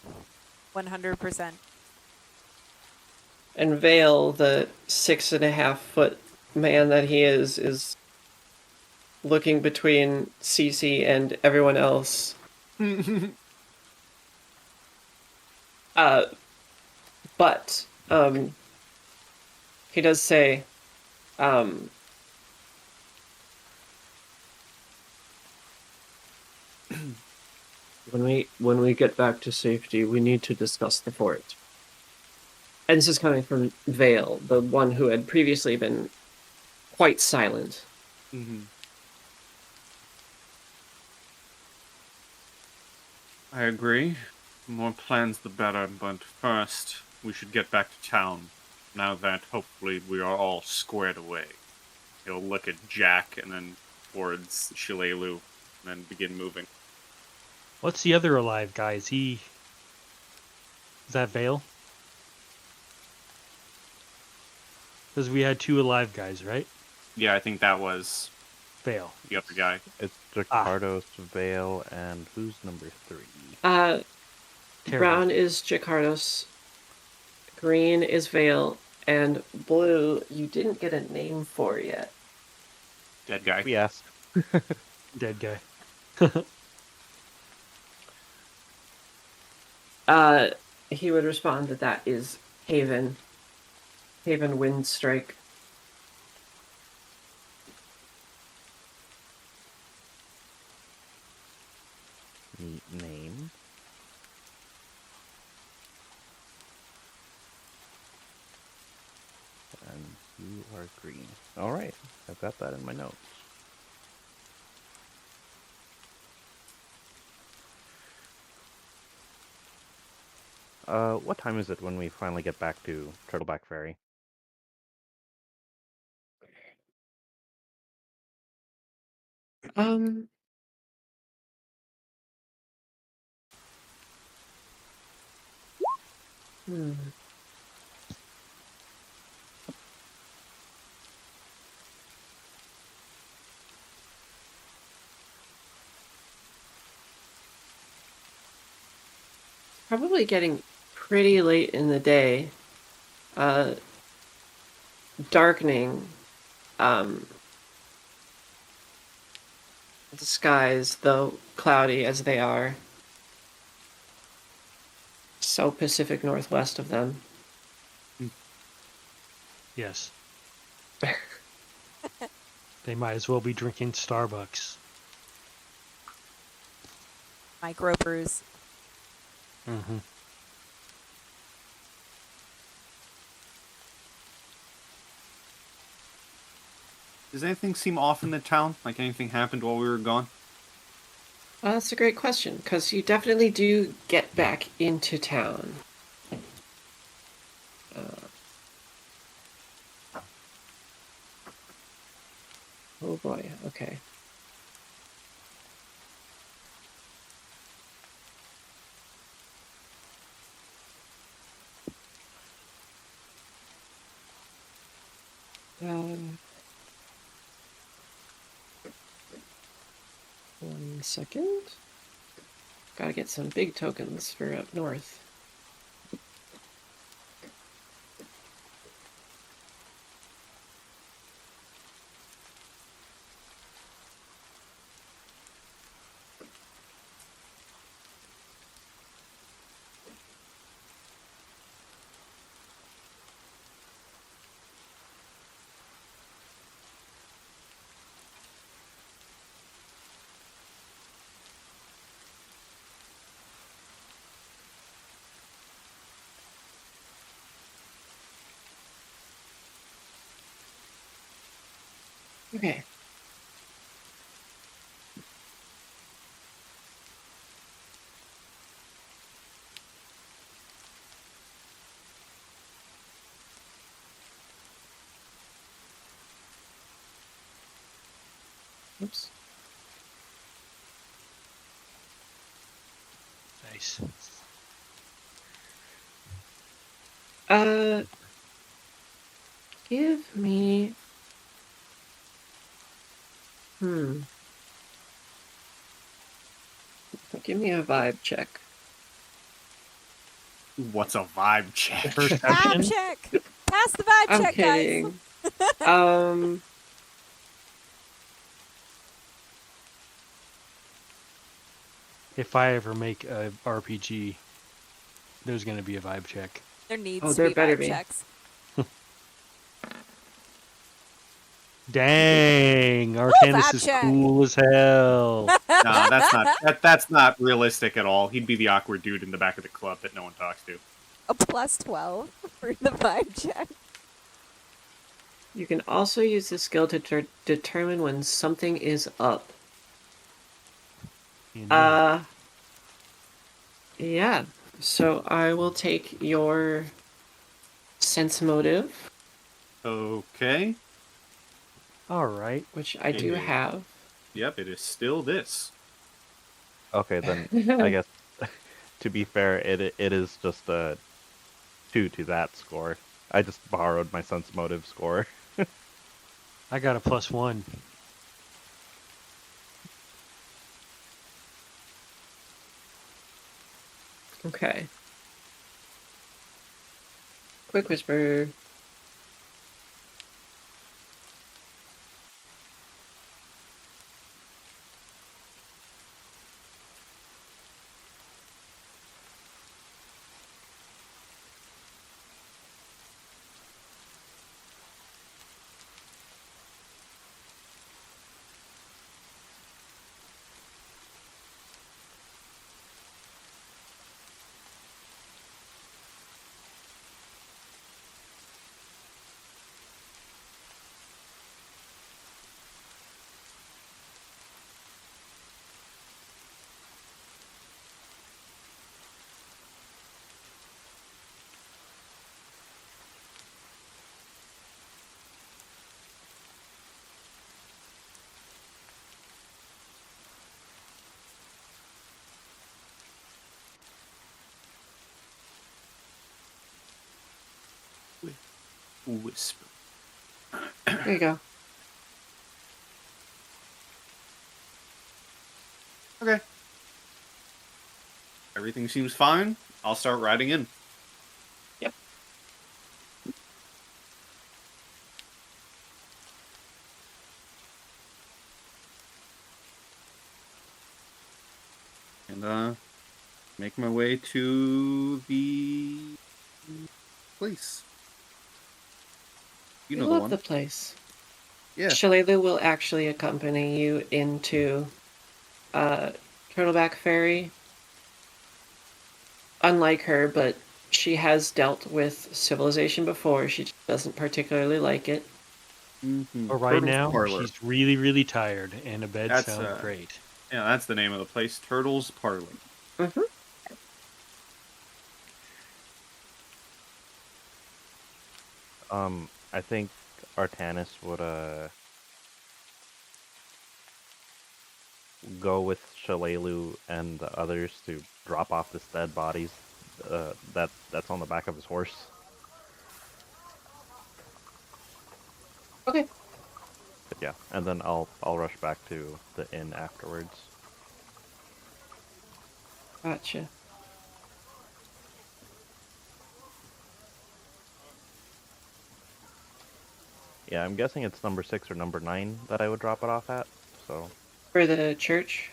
100%.
And Vale, the 6.5-foot man that he is looking between Cece and everyone else. But he does say, when we get back to safety, we need to discuss the fort. And this is coming from Vale, the one who had previously been quite silent.
Mm-hmm. I agree. The more plans, the better. But first, we should get back to town. Now that hopefully we are all squared away. He'll look at Jack and then towards Shalelu, and then begin moving.
What's the other alive guy? Is that Vale? Because we had 2 alive guys, right?
Yeah, I think that was
Vale.
the other guy.
It's Jakardos, Vale, and who's number 3?
Brown is Jakardos, green is Vale, and blue you didn't get a name for yet.
Dead guy.
We asked.
Dead guy.
He would respond that is Haven. Haven Windstrike.
Name. And you are green. Alright, I've got that in my notes. What time is it when we finally get back to Turtleback Ferry?
Probably getting pretty late in the day. Darkening. The skies, though cloudy as they are. So Pacific Northwest of them.
Yes. They might as well be drinking Starbucks.
Microbrews.
Mm-hmm.
Does anything seem off in the town? Like anything happened while we were gone?
Well, that's a great question, because you definitely do get back into town. Oh boy, okay. One second. Gotta get some big tokens for up north. Okay. Oops.
Nice.
Give me... Give me a vibe check.
What's a vibe check?
Vibe check! Pass the vibe
I'm
check,
kidding.
guys!
If I ever make a RPG, there's going to be a vibe check.
There needs
Oh,
to
there
be
better
vibe
be.
checks.
Dang, Arcanus
vibe
is
check.
cool as hell.
No, that's not realistic at all. He'd be the awkward dude in the back of the club that no one talks to.
A plus 12 for the vibe check.
You can also use the skill to determine when something is up. Yeah. So I will take your sense motive.
Okay.
All right.
Which I do have.
Yep, it is still this.
Okay, then I guess to be fair, it is just a 2 to that score. I just borrowed my sense motive score.
I got a +1.
Okay. Quick whisper.
whisper.
There you go.
Okay. Everything seems fine. I'll start riding in.
Yep.
And make my way to the place. You know the
love
one.
the place.
Yeah.
Shalelu will actually accompany you into Turtleback Ferry. Unlike her, but she has dealt with civilization before. She just doesn't particularly like it.
Mm-hmm.
But right now, she's really, really tired, and a bed sounds great.
Yeah, that's the name of the place. Turtle's Parlor.
Mm-hmm.
I think Artanis would go with Shalelu and the others to drop off the dead bodies that's on the back of his horse.
Okay.
But yeah, and then I'll rush back to the inn afterwards.
Gotcha.
Yeah, I'm guessing it's number 6 or number 9 that I would drop it off at. So.
For the church?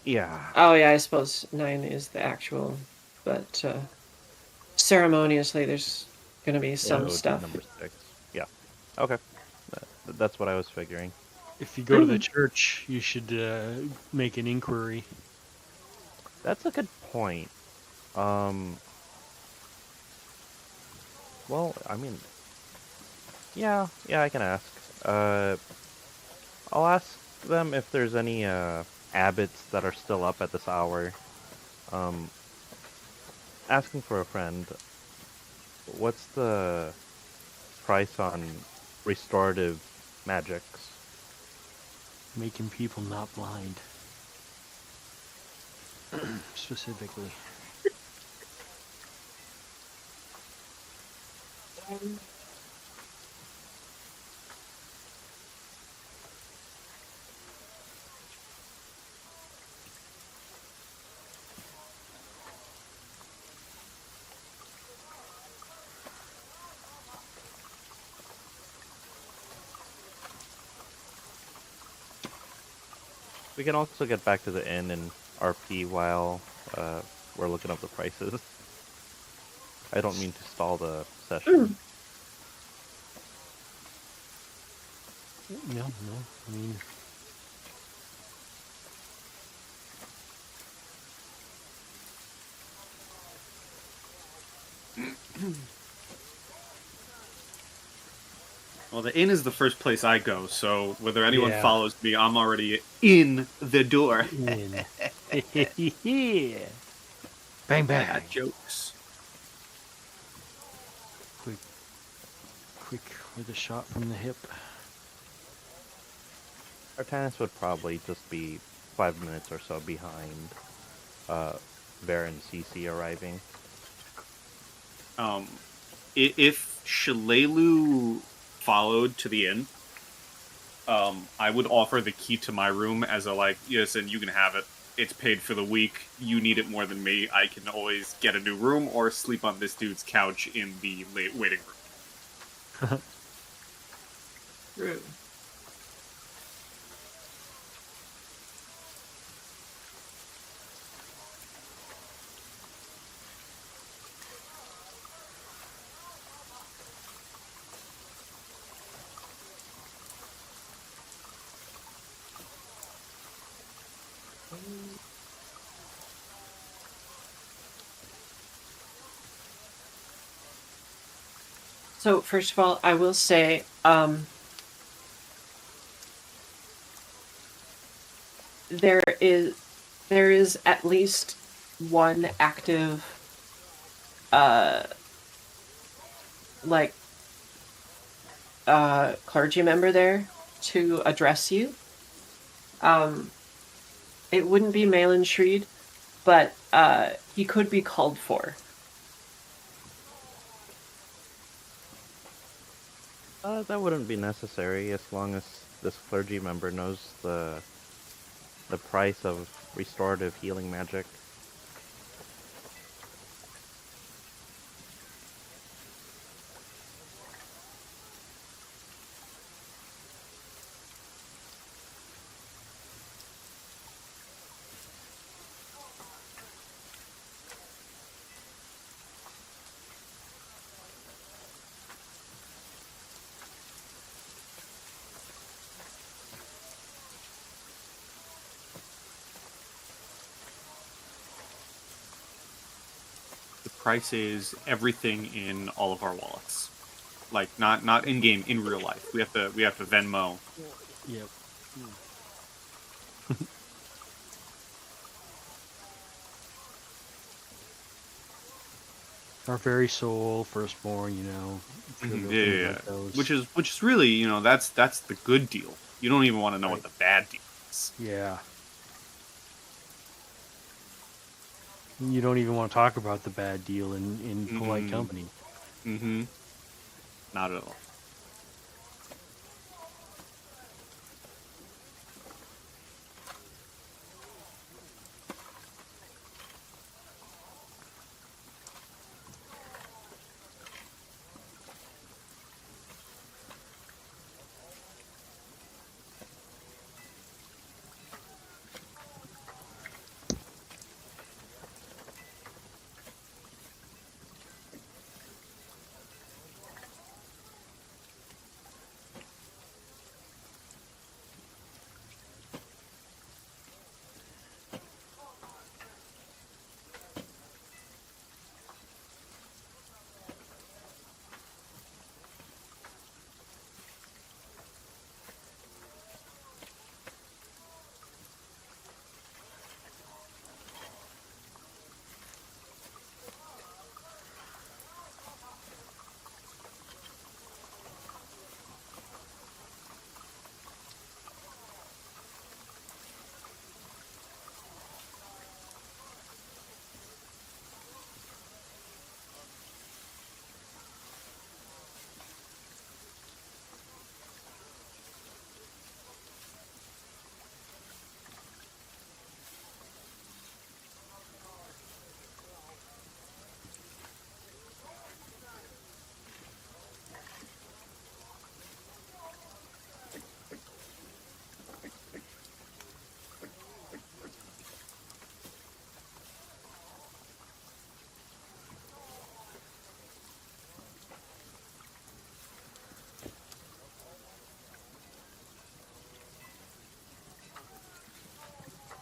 Yeah.
Oh yeah, I suppose 9 is the actual, but ceremoniously there's gonna be some stuff.
Number 6. Yeah. Okay. That's what I was figuring.
If you go to the church, you should make an inquiry.
That's a good point. Well, I mean, yeah, I can ask. I'll ask them if there's any abbots that are still up at this hour. Asking for a friend. What's the price on restorative magics?
Making people not blind. Specifically.
We can also get back to the inn and RP while we're looking up the prices. I don't mean to stall the session.
No, I mean...
Well, the inn is the first place I go, so whether anyone follows me, I'm already in the door.
Yeah. Bang, bang.
I got jokes.
Quick with a shot from the hip.
Artanis would probably just be 5 minutes or so behind Ver and Cece arriving.
If Shalelu followed to the inn, I would offer the key to my room as a, like, yes, and you can have it. It's paid for the week. You need it more than me. I can always get a new room or sleep on this dude's couch in the waiting room.
True. So first of all, I will say, there is at least one active, clergy member there to address you. It wouldn't be Malin Shreed, but he could be called for.
That wouldn't be necessary as long as this clergy member knows the price of restorative healing magic.
The price is everything in all of our wallets. Like not in game, in real life. We have to Venmo.
Yep. Our very soul, firstborn,
Yeah. Which is really, that's the good deal. You don't even want to know what the bad deal is.
Yeah. You don't even want to talk about the bad deal in polite company.
Mm-hmm. Not at all.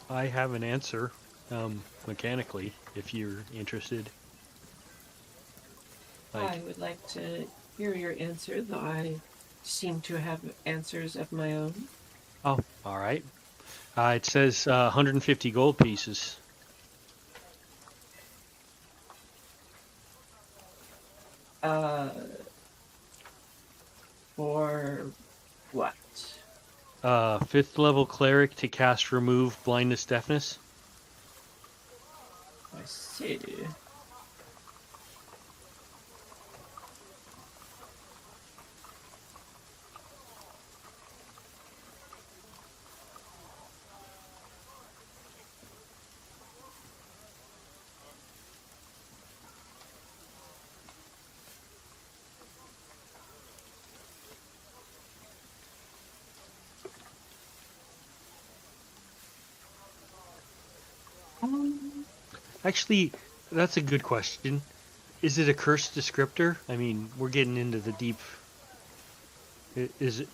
I have an answer, mechanically, if you're interested.
I would like to hear your answer, though I seem to have answers of my own.
Oh, all right. It says 150 gold pieces.
For what?
5th level cleric to cast remove blindness deafness.
I see.
Actually, that's a good question. Is it a cursed descriptor? I mean, we're getting into the deep. Is it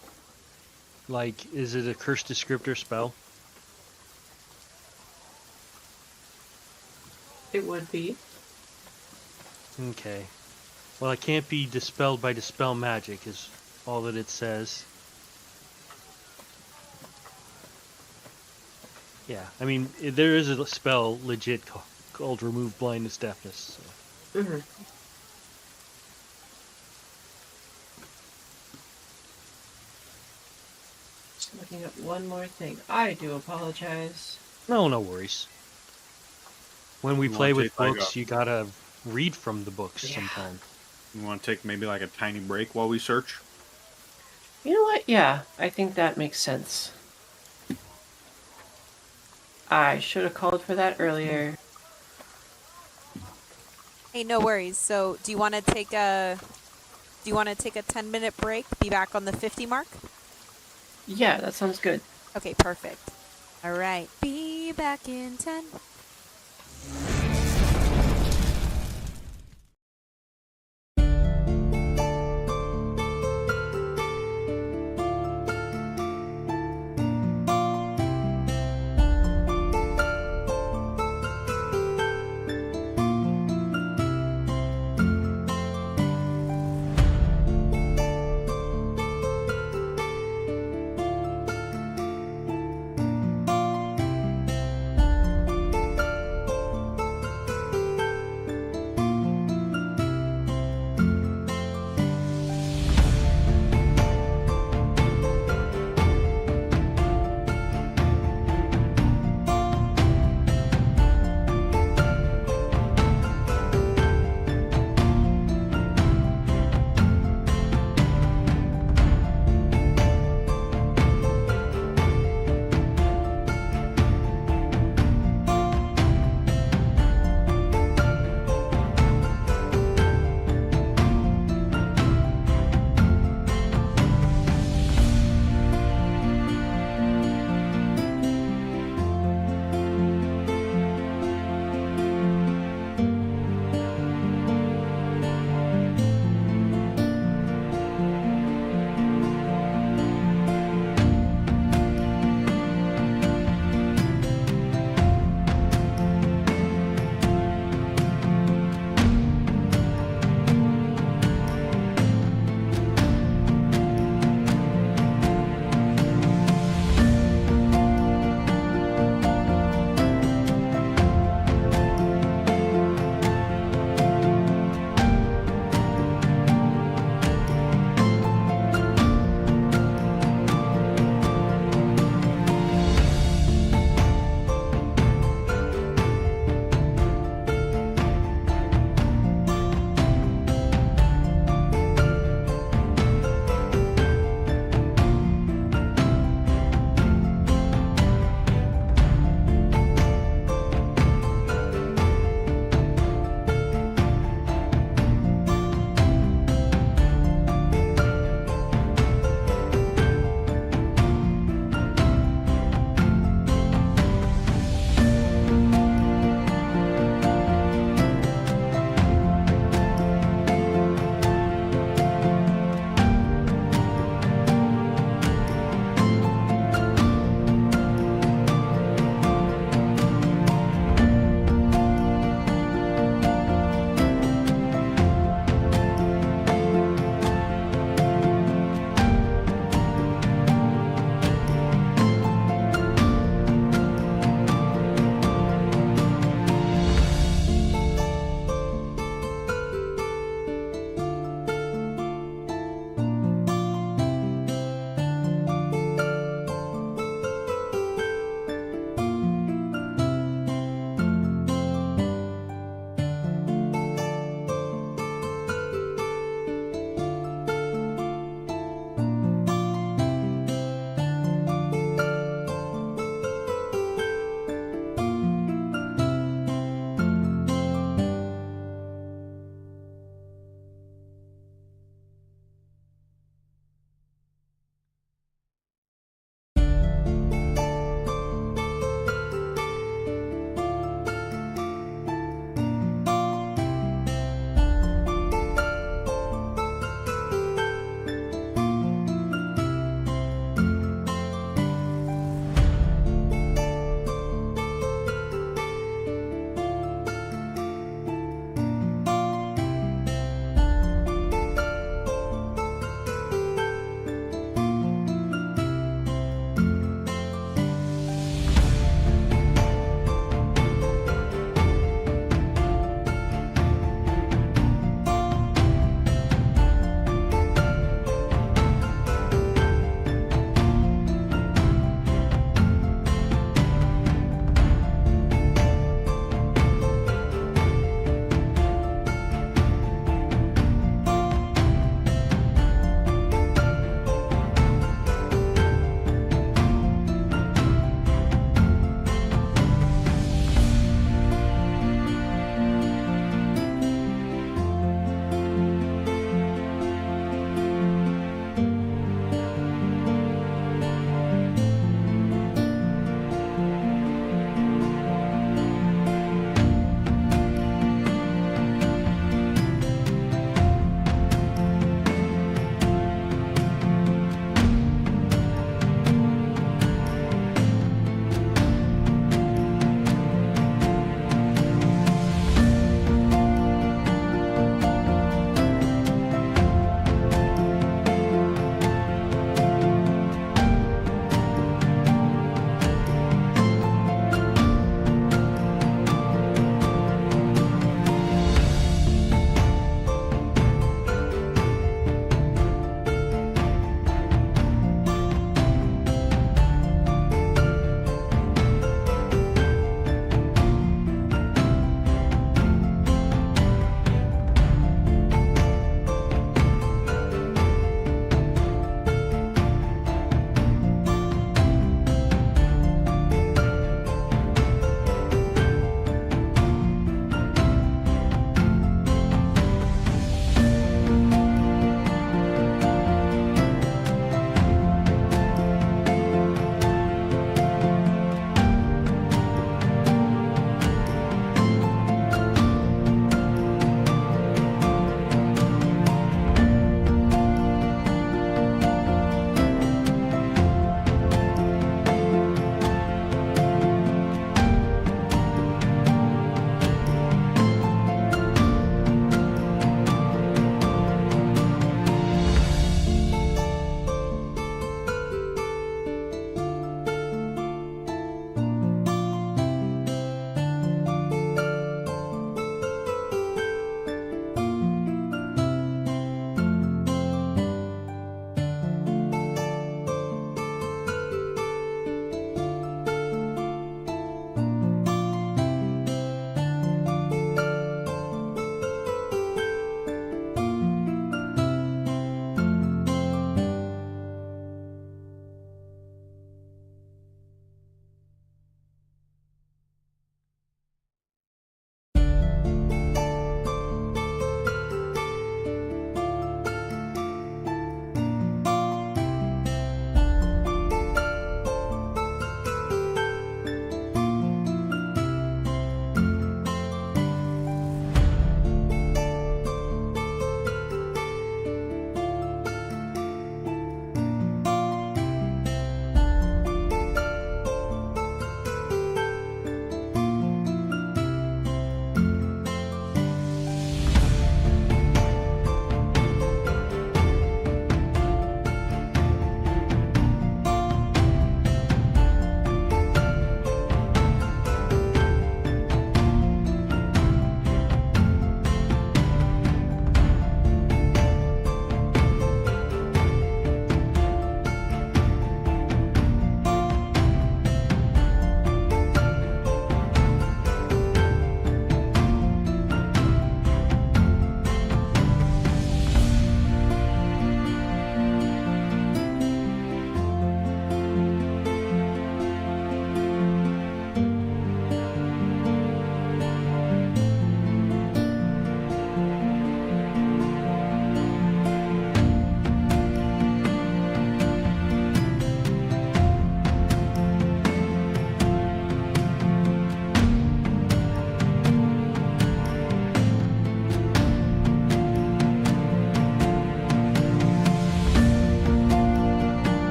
a cursed descriptor spell?
It would be.
Okay. Well, it can't be dispelled by dispel magic, is all that it says. Yeah, I mean, there is a spell legit called remove blindness deafness. So.
Mm-hmm. Just looking at one more thing. I do apologize.
No worries. When we play with books, you gotta read from the books sometime.
You want to take maybe like a tiny break while we search?
You know what? Yeah, I think that makes sense. I should have called for that earlier.
Hey, no worries. So, do you want to take a 10-minute break? Be back on the 50 mark?
Yeah, that sounds good.
Okay, perfect. All right. Be back in 10.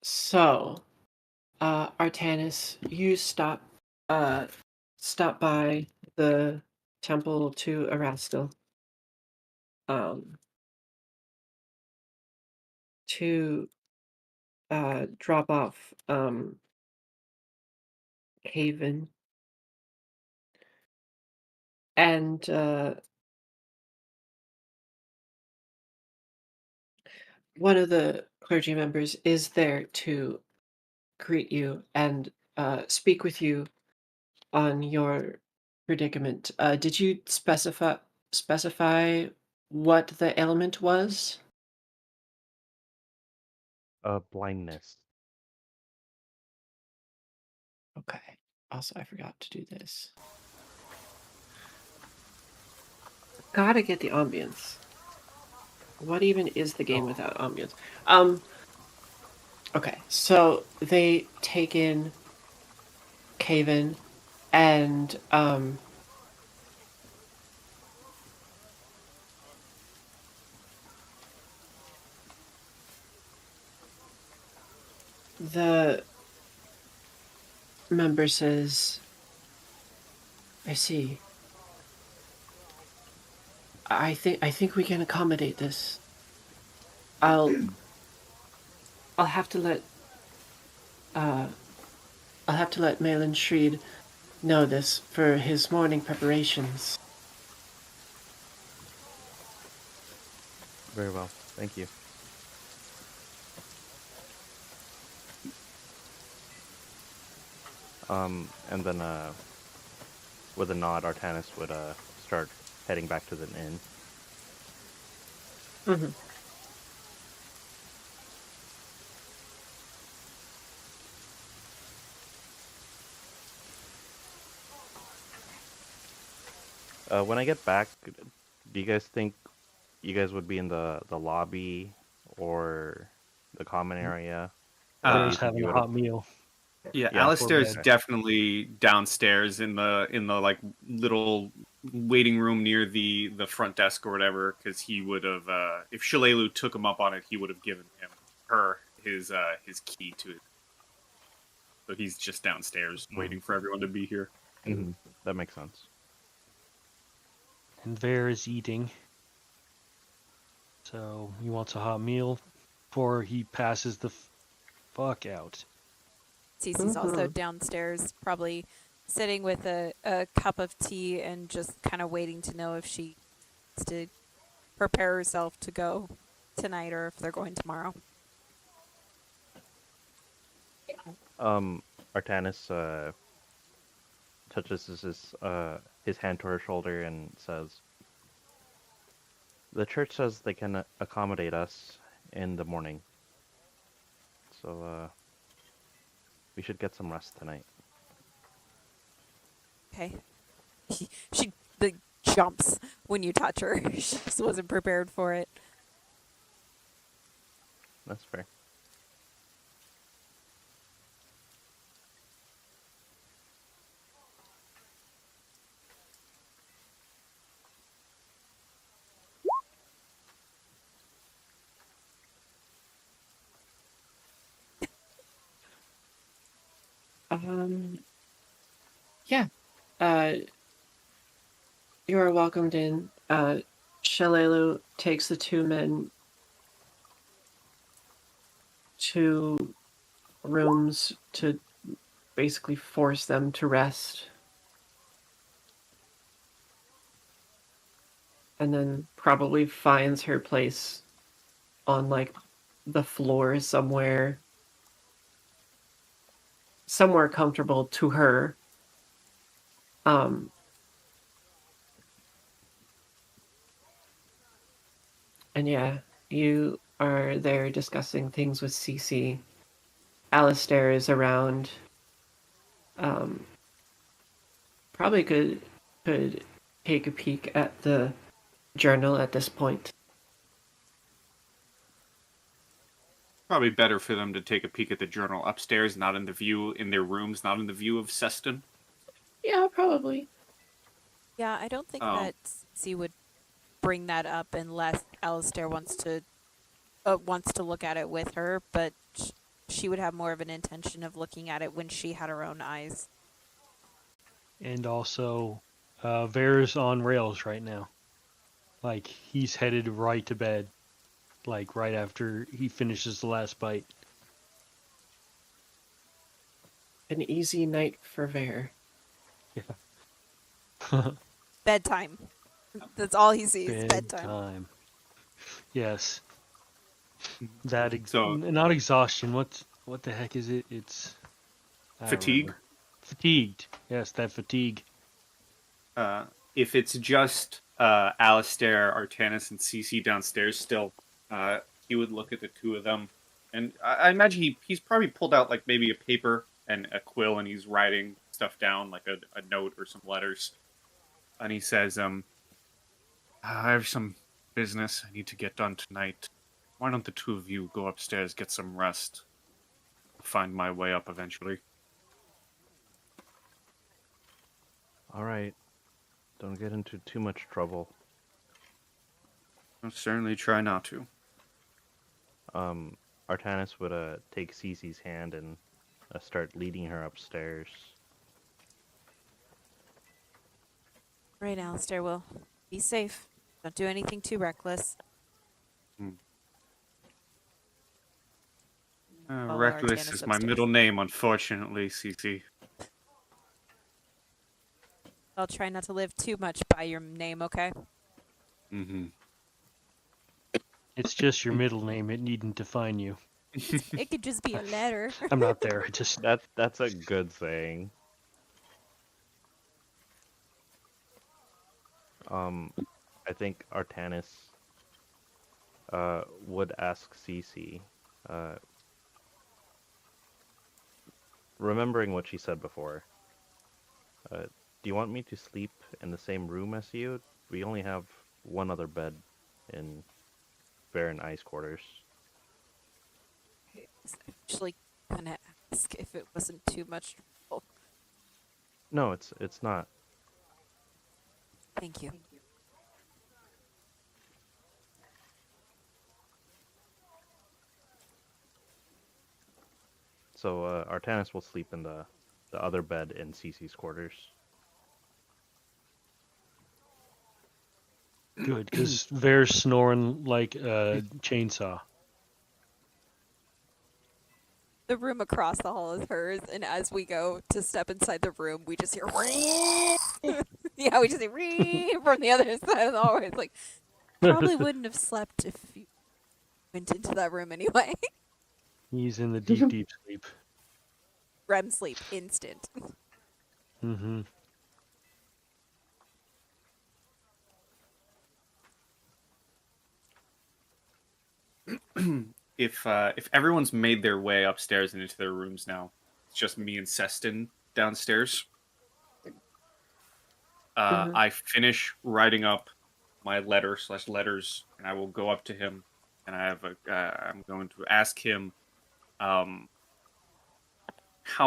So, Artanis, you stop by the temple to Erastil. To drop off Haven. And one of the clergy members is there to greet you and speak with you on your predicament. Did you specify what the ailment was?
Blindness.
Okay. Also, I forgot to do this. Gotta get the ambience. What even is the game without ambience? Okay, so they take in Caven and the member says, I see. I think we can accommodate this. I'll have to let Malin Shreed know this for his morning preparations.
Very well. Thank you. And then, with a nod, Artanis would, start heading back to the inn.
Mm-hmm.
When I get back, do you guys think you guys would be in the lobby or the common area?
Bear's having a hot meal.
Yeah,
Yeah,
Alistair is
bed.
definitely downstairs in the like little waiting room near the front desk or whatever, because he would have if Shalelu took him up on it, he would have given her his key to it. So he's just downstairs waiting for everyone to be here.
Mm-hmm. That makes sense.
And Bear is eating. So he wants a hot meal before he passes the fuck out.
Cece's also downstairs, probably sitting with a cup of tea and just kind of waiting to know if she needs to prepare herself to go tonight or if they're going tomorrow.
Artanis touches his hand to her shoulder and says, "The church says they can accommodate us in the morning. So, we should get some rest tonight."
Okay. She jumps when you touch her. She just wasn't prepared for it.
That's fair.
Yeah. You are welcomed in. Shalelu takes the two men to rooms to basically force them to rest. And then probably finds her place on like the floor somewhere comfortable to her. And yeah, you are there discussing things with Cece. Alistair is around. Probably could take a peek at the journal at this point.
Probably better for them to take a peek at the journal upstairs, not in their rooms, not in the view of Seston.
Yeah, probably.
Yeah, I don't think that C would bring that up unless Alistair wants to look at it with her, but she would have more of an intention of looking at it when she had her own eyes.
And also, Vera's on rails right now. Like, he's headed right to bed. Like, right after he finishes the last bite.
An easy night for Ver.
Yeah.
Bedtime. That's all he sees. Bedtime.
Yes. That not exhaustion. What the heck is it? It's
fatigue.
Fatigued. Yes, that fatigue.
If it's just Alistair, Artanis, and Cece downstairs still, he would look at the two of them, and I imagine he's probably pulled out like maybe a paper and a quill, and he's writing stuff down, like a note or some letters. And he says, I have some business I need to get done tonight. Why don't the two of you go upstairs, get some rest? I'll find my way up eventually.
All right. Don't get into too much trouble.
I'll certainly try not to.
Artanis would take Cece's hand and start leading her upstairs.
Right, Alistair, well, be safe. Don't do anything too reckless.
Reckless is my middle name, unfortunately, Cece.
I'll try not to live too much by your name, okay?
Mm-hmm.
It's just your middle name. It needn't define you.
It could just be a letter.
I'm not there.
That's a good saying. I think Artanis would ask Cece, remembering what she said before, do you want me to sleep in the same room as you? We only have one other bed in Bear and Ice quarters.
I was actually gonna ask if it wasn't too much trouble.
No, it's not.
Thank you.
So Artanis will sleep in the other bed in Cece's quarters.
Good, because Ver's snoring like a chainsaw.
The room across the hall is hers, and as we go to step inside the room, we just hear yeah, we just hear from the other side of the hallway. It's like, probably wouldn't have slept if you went into that room anyway.
He's in the deep sleep.
REM sleep, instant.
Mm-hmm.
If everyone's made their way upstairs and into their rooms now, it's just me and Seston downstairs. I finish writing up my letters, and I will go up to him, and I'm going to ask him, how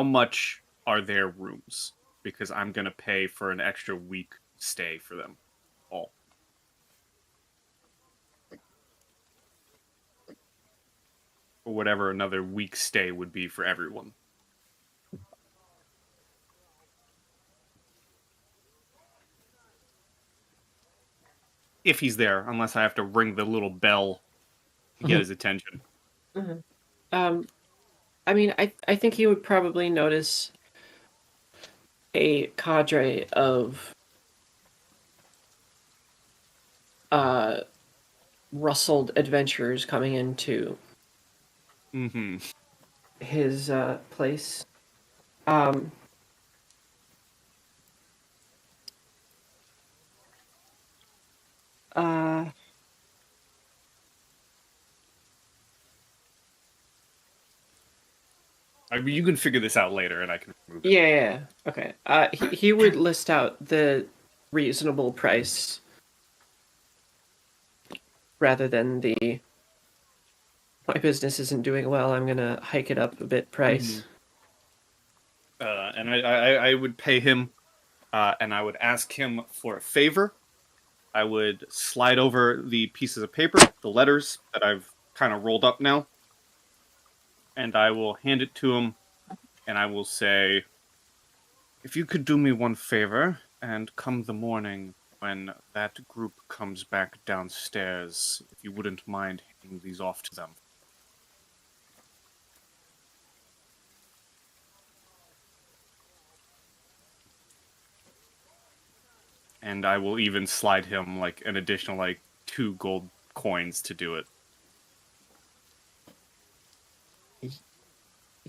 much are their rooms? Because I'm going to pay for an extra week stay for them all. Or whatever another week stay would be for everyone. If he's there, unless I have to ring the little bell to get his attention.
Mm-hmm. I mean, I think he would probably notice a cadre of rustled adventurers coming into his place.
I mean, you can figure this out later, and I can move it.
Yeah. Okay. He would list out the reasonable price rather than the my business isn't doing well, I'm gonna hike it up a bit price.
And I would pay him, and I would ask him for a favor. I would slide over the pieces of paper, the letters that I've kind of rolled up now. and I will hand it to him, and I will say, if you could do me one favor, and come the morning when that group comes back downstairs, if you wouldn't mind handing these off to them. And I will even slide him like an additional like 2 gold coins to do it.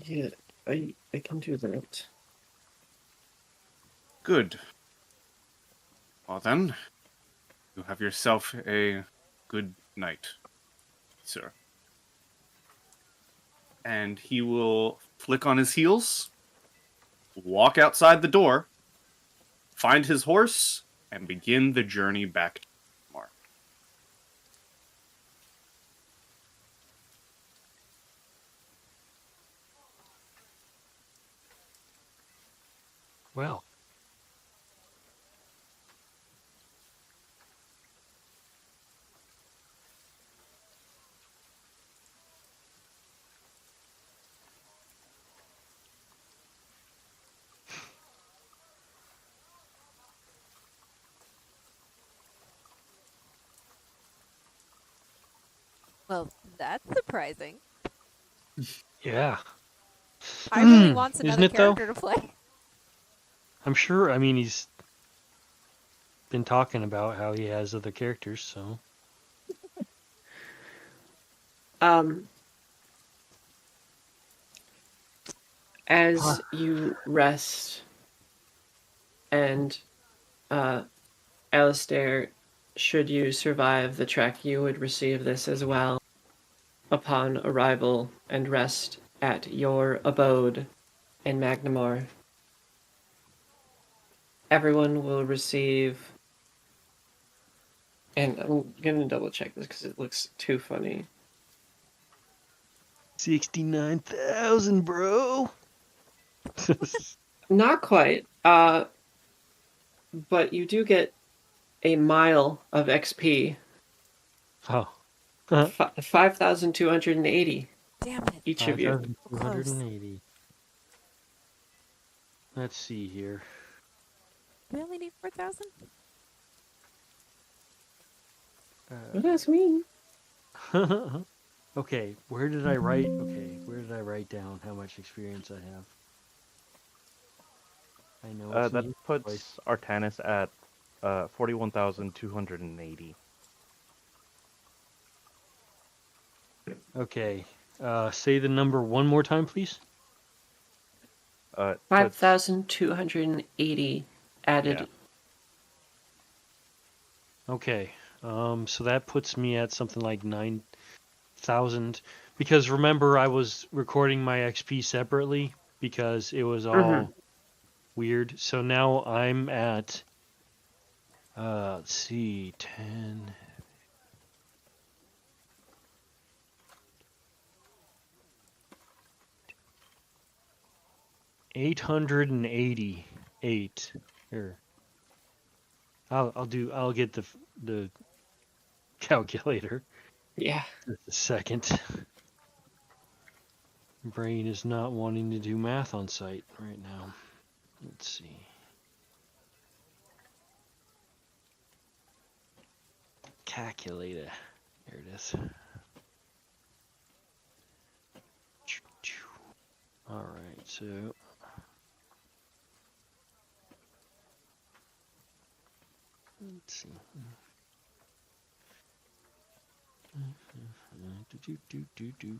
Yeah, I can do that.
Good. Well then, you have yourself a good night, sir. And he will flick on his heels, walk outside the door, find his horse, and begin the journey back to Mark.
Well.
Well, that's surprising.
Yeah.
I really want
Isn't
another
it, though?
character to play.
I'm sure, I mean, he's been talking about how he has other characters, so.
As you rest, and Alistair, should you survive the trek, you would receive this as well upon arrival and rest at your abode in Magnamore. Everyone will receive, and I'm gonna double check this because it looks too funny.
69,000, bro.
Not quite, but you do get a mile of XP.
Oh.
5,280.
Damn it.
Each of you.
5,280. Let's see here.
We only need 4,000?
Well, that's me.
Okay, where did I write? Okay, where did I write down how much experience I have? I know it's
that puts Artanis at 41,280.
Okay, say the number one more time, please.
5,280 added.
Yeah.
Okay, so that puts me at something like 9,000. Because remember, I was recording my XP separately because it was all weird. So now I'm at, let's see, 10. $888. Here. I'll get the calculator.
Yeah.
Just a second. Brain is not wanting to do math on site right now. Let's see. Calculator. There it is. All right, so let's see. Do.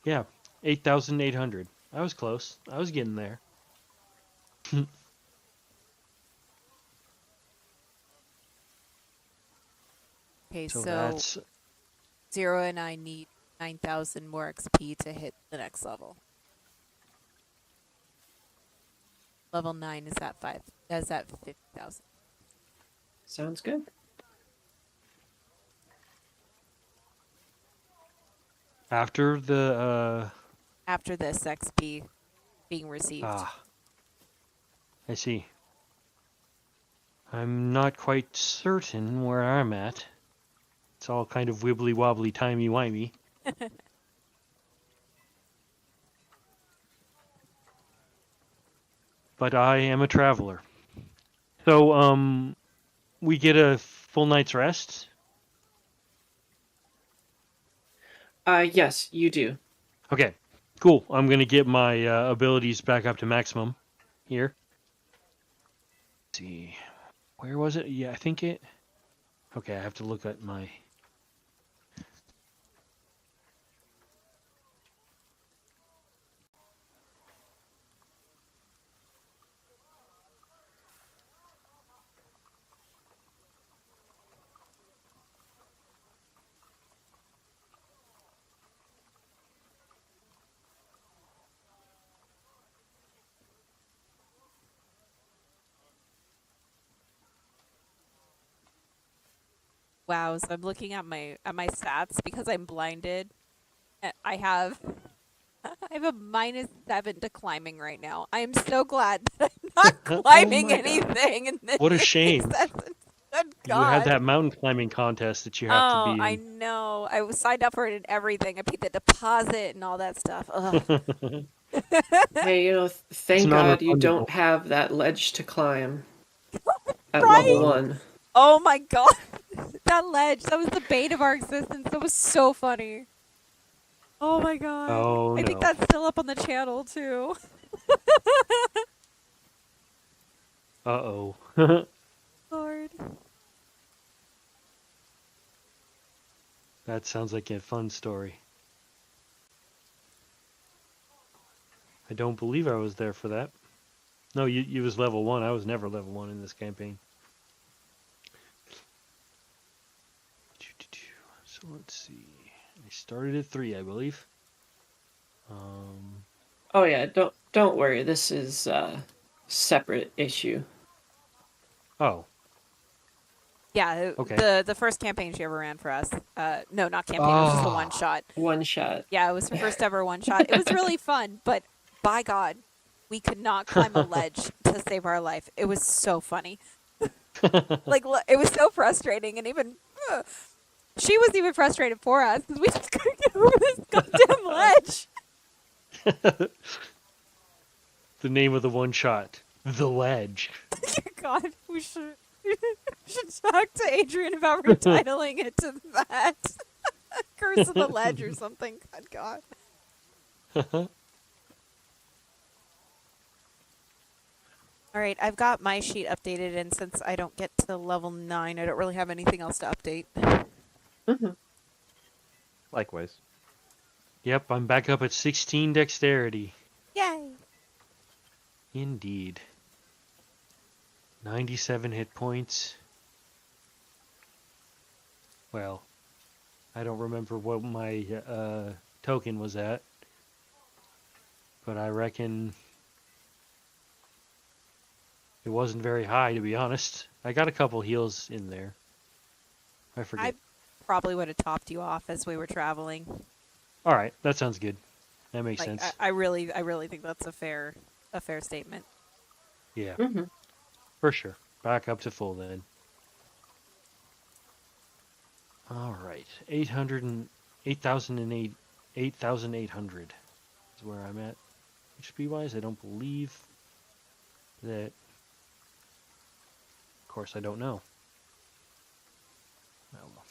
Yeah, 8,800. I was close. I was getting there.
Okay,
So
so
that's
0 and I need 9,000 more XP to hit the next level. Level 9 is at 50,000.
Sounds good.
after the
After this XP being received.
I see. I'm not quite certain where I'm at. It's all kind of wibbly wobbly, timey wimey. But I am a traveler. So, we get a full night's rest?
Yes, you do.
Okay, cool. I'm going to get my abilities back up to maximum here. Let's see. Where was it? Yeah, I think it... Okay, I have to look at my...
Wow, so I'm looking at my stats because I'm blinded. I have a -7 to climbing right now. I am so glad that I'm not climbing anything. And
what a shame.
Good God.
You had that mountain climbing contest that you have to be in.
I know. I was signed up for it and everything. I paid the deposit and all that stuff. Ugh.
Hey, thank God you don't have that ledge to climb at level 1.
Oh my God. That ledge. That was the bane of our existence. That was so funny. Oh my God.
Oh,
I think that's still up on the channel too.
Uh-oh.
Lord.
That sounds like a fun story. I don't believe I was there for that. No, you was level 1. I was never level 1 in this campaign. So let's see. I started at 3, I believe.
Oh yeah, don't worry. This is a separate issue.
Oh.
Yeah,
okay.
the first campaign she ever ran for us. No, not campaign. It was just a one shot.
One shot.
Yeah, it was her first ever one shot. It was really fun, but by God, we could not climb a ledge to save our life. It was so funny. Like, it was so frustrating, and even she was even frustrated for us because we just couldn't get over this goddamn ledge.
The name of the one shot, The Ledge.
God, we should talk to Adrian about retitling it to that. Curse of the Ledge or something. Good God. All right, I've got my sheet updated, and since I don't get to level 9, I don't really have anything else to update.
Mm-hmm.
Likewise.
Yep, I'm back up at 16 dexterity.
Yay!
Indeed. 97 hit points. Well, I don't remember what my token was at, but I reckon it wasn't very high, to be honest. I got a couple heals in there. I forget.
I probably would have topped you off as we were traveling.
All right, that sounds good. That makes sense.
I really think that's a fair statement.
Yeah,
Mm-hmm.
for sure. Back up to full then. All right, 8,800 is where I'm at. HP wise, I don't believe that. Of course, I don't know. Oh, well.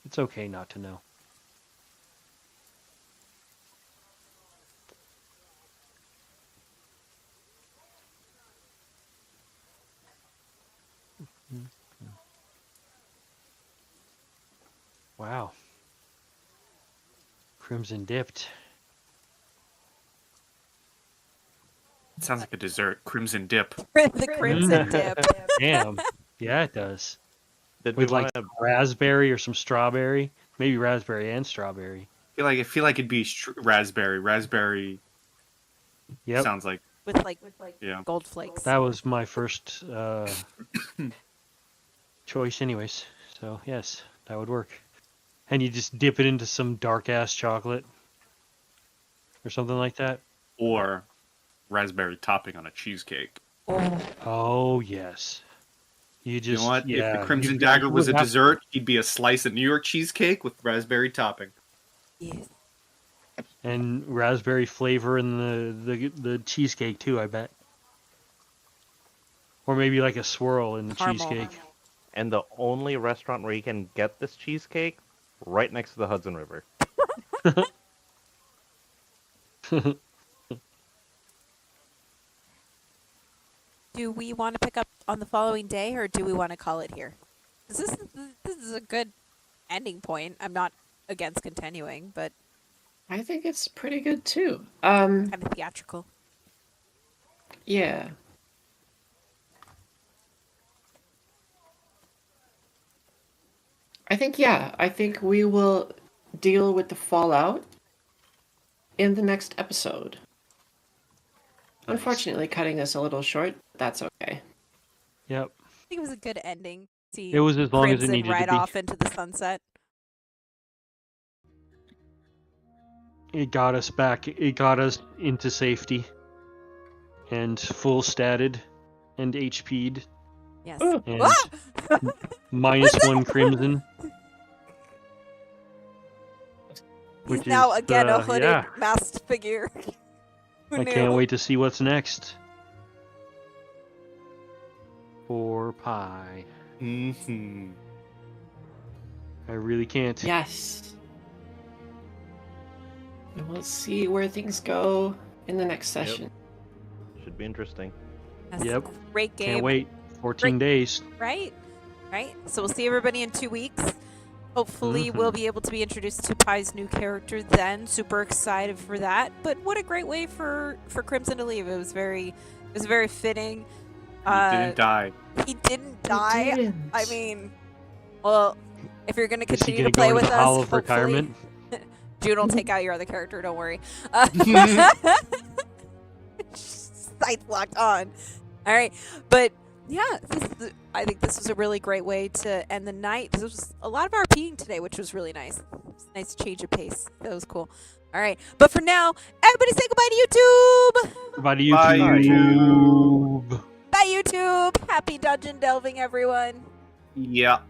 It's okay not to know. Wow. Crimson dipped.
It sounds like a dessert. Crimson dip.
The crimson dip.
Damn. Yeah, it does.
Did
With
we
like
wanna-
raspberry or some strawberry. Maybe raspberry and strawberry.
I feel like it'd be raspberry. Raspberry.
Yep.
Sounds like
with
yeah.
gold flakes.
That was my first choice anyways. So, yes, that would work. And you just dip it into some dark-ass chocolate. Or something like that.
Or raspberry topping on a cheesecake.
Oh yes. You
You know what?
Yeah,
if the Crimson Dagger was a dessert, he'd be a slice of New York cheesecake with raspberry topping.
Yes.
And raspberry flavor in the cheesecake too, I bet. Or maybe like a swirl in the
Caramel.
cheesecake.
And the only restaurant where you can get this cheesecake, right next to the Hudson River.
Do we want to pick up on the following day, or do we want to call it here? This is a good ending point. I'm not against continuing, but
I think it's pretty good too.
kind of theatrical.
Yeah. I think we will deal with the fallout in the next episode.
Nice.
Unfortunately, cutting this a little short, but that's okay.
Yep.
I think it was a good ending. See
It was as long as it
Crimson
needed
right
to be.
off into the sunset.
It got us back. It got us into safety. And full statted. And HP'd.
Yes.
And
Ah!
-1 crimson.
He's
Which
now
is,
again a hooded,
yeah.
masked figure. Who
I
knew?
can't wait to see what's next. For pie.
Mm-hmm.
I really can't.
Yes. And we'll see where things go in the next session.
Should be interesting.
That's
Yep.
a great game.
Can't wait. 14 days.
Right? So we'll see everybody in 2 weeks. Hopefully we'll be able to be introduced to Pie's new character then. Super excited for that. But what a great way for Crimson to leave. It was very fitting.
He didn't die.
He didn't die.
didn't.
I mean, well, if you're going to
Is he
continue
gonna
to play
go
with
into
us,
Hall of
hopefully,
Retirement?
June will take out your other character. Don't worry. Scythe locked on. All right, but yeah, I think this was a really great way to end the night. This was a lot of RPing today, which was really nice. It's a nice change of pace. That was cool. All right, but for now, everybody say goodbye to YouTube.
Goodbye to
Bye,
YouTube.
Bye, YouTube. Happy dungeon delving, everyone.
Yeah.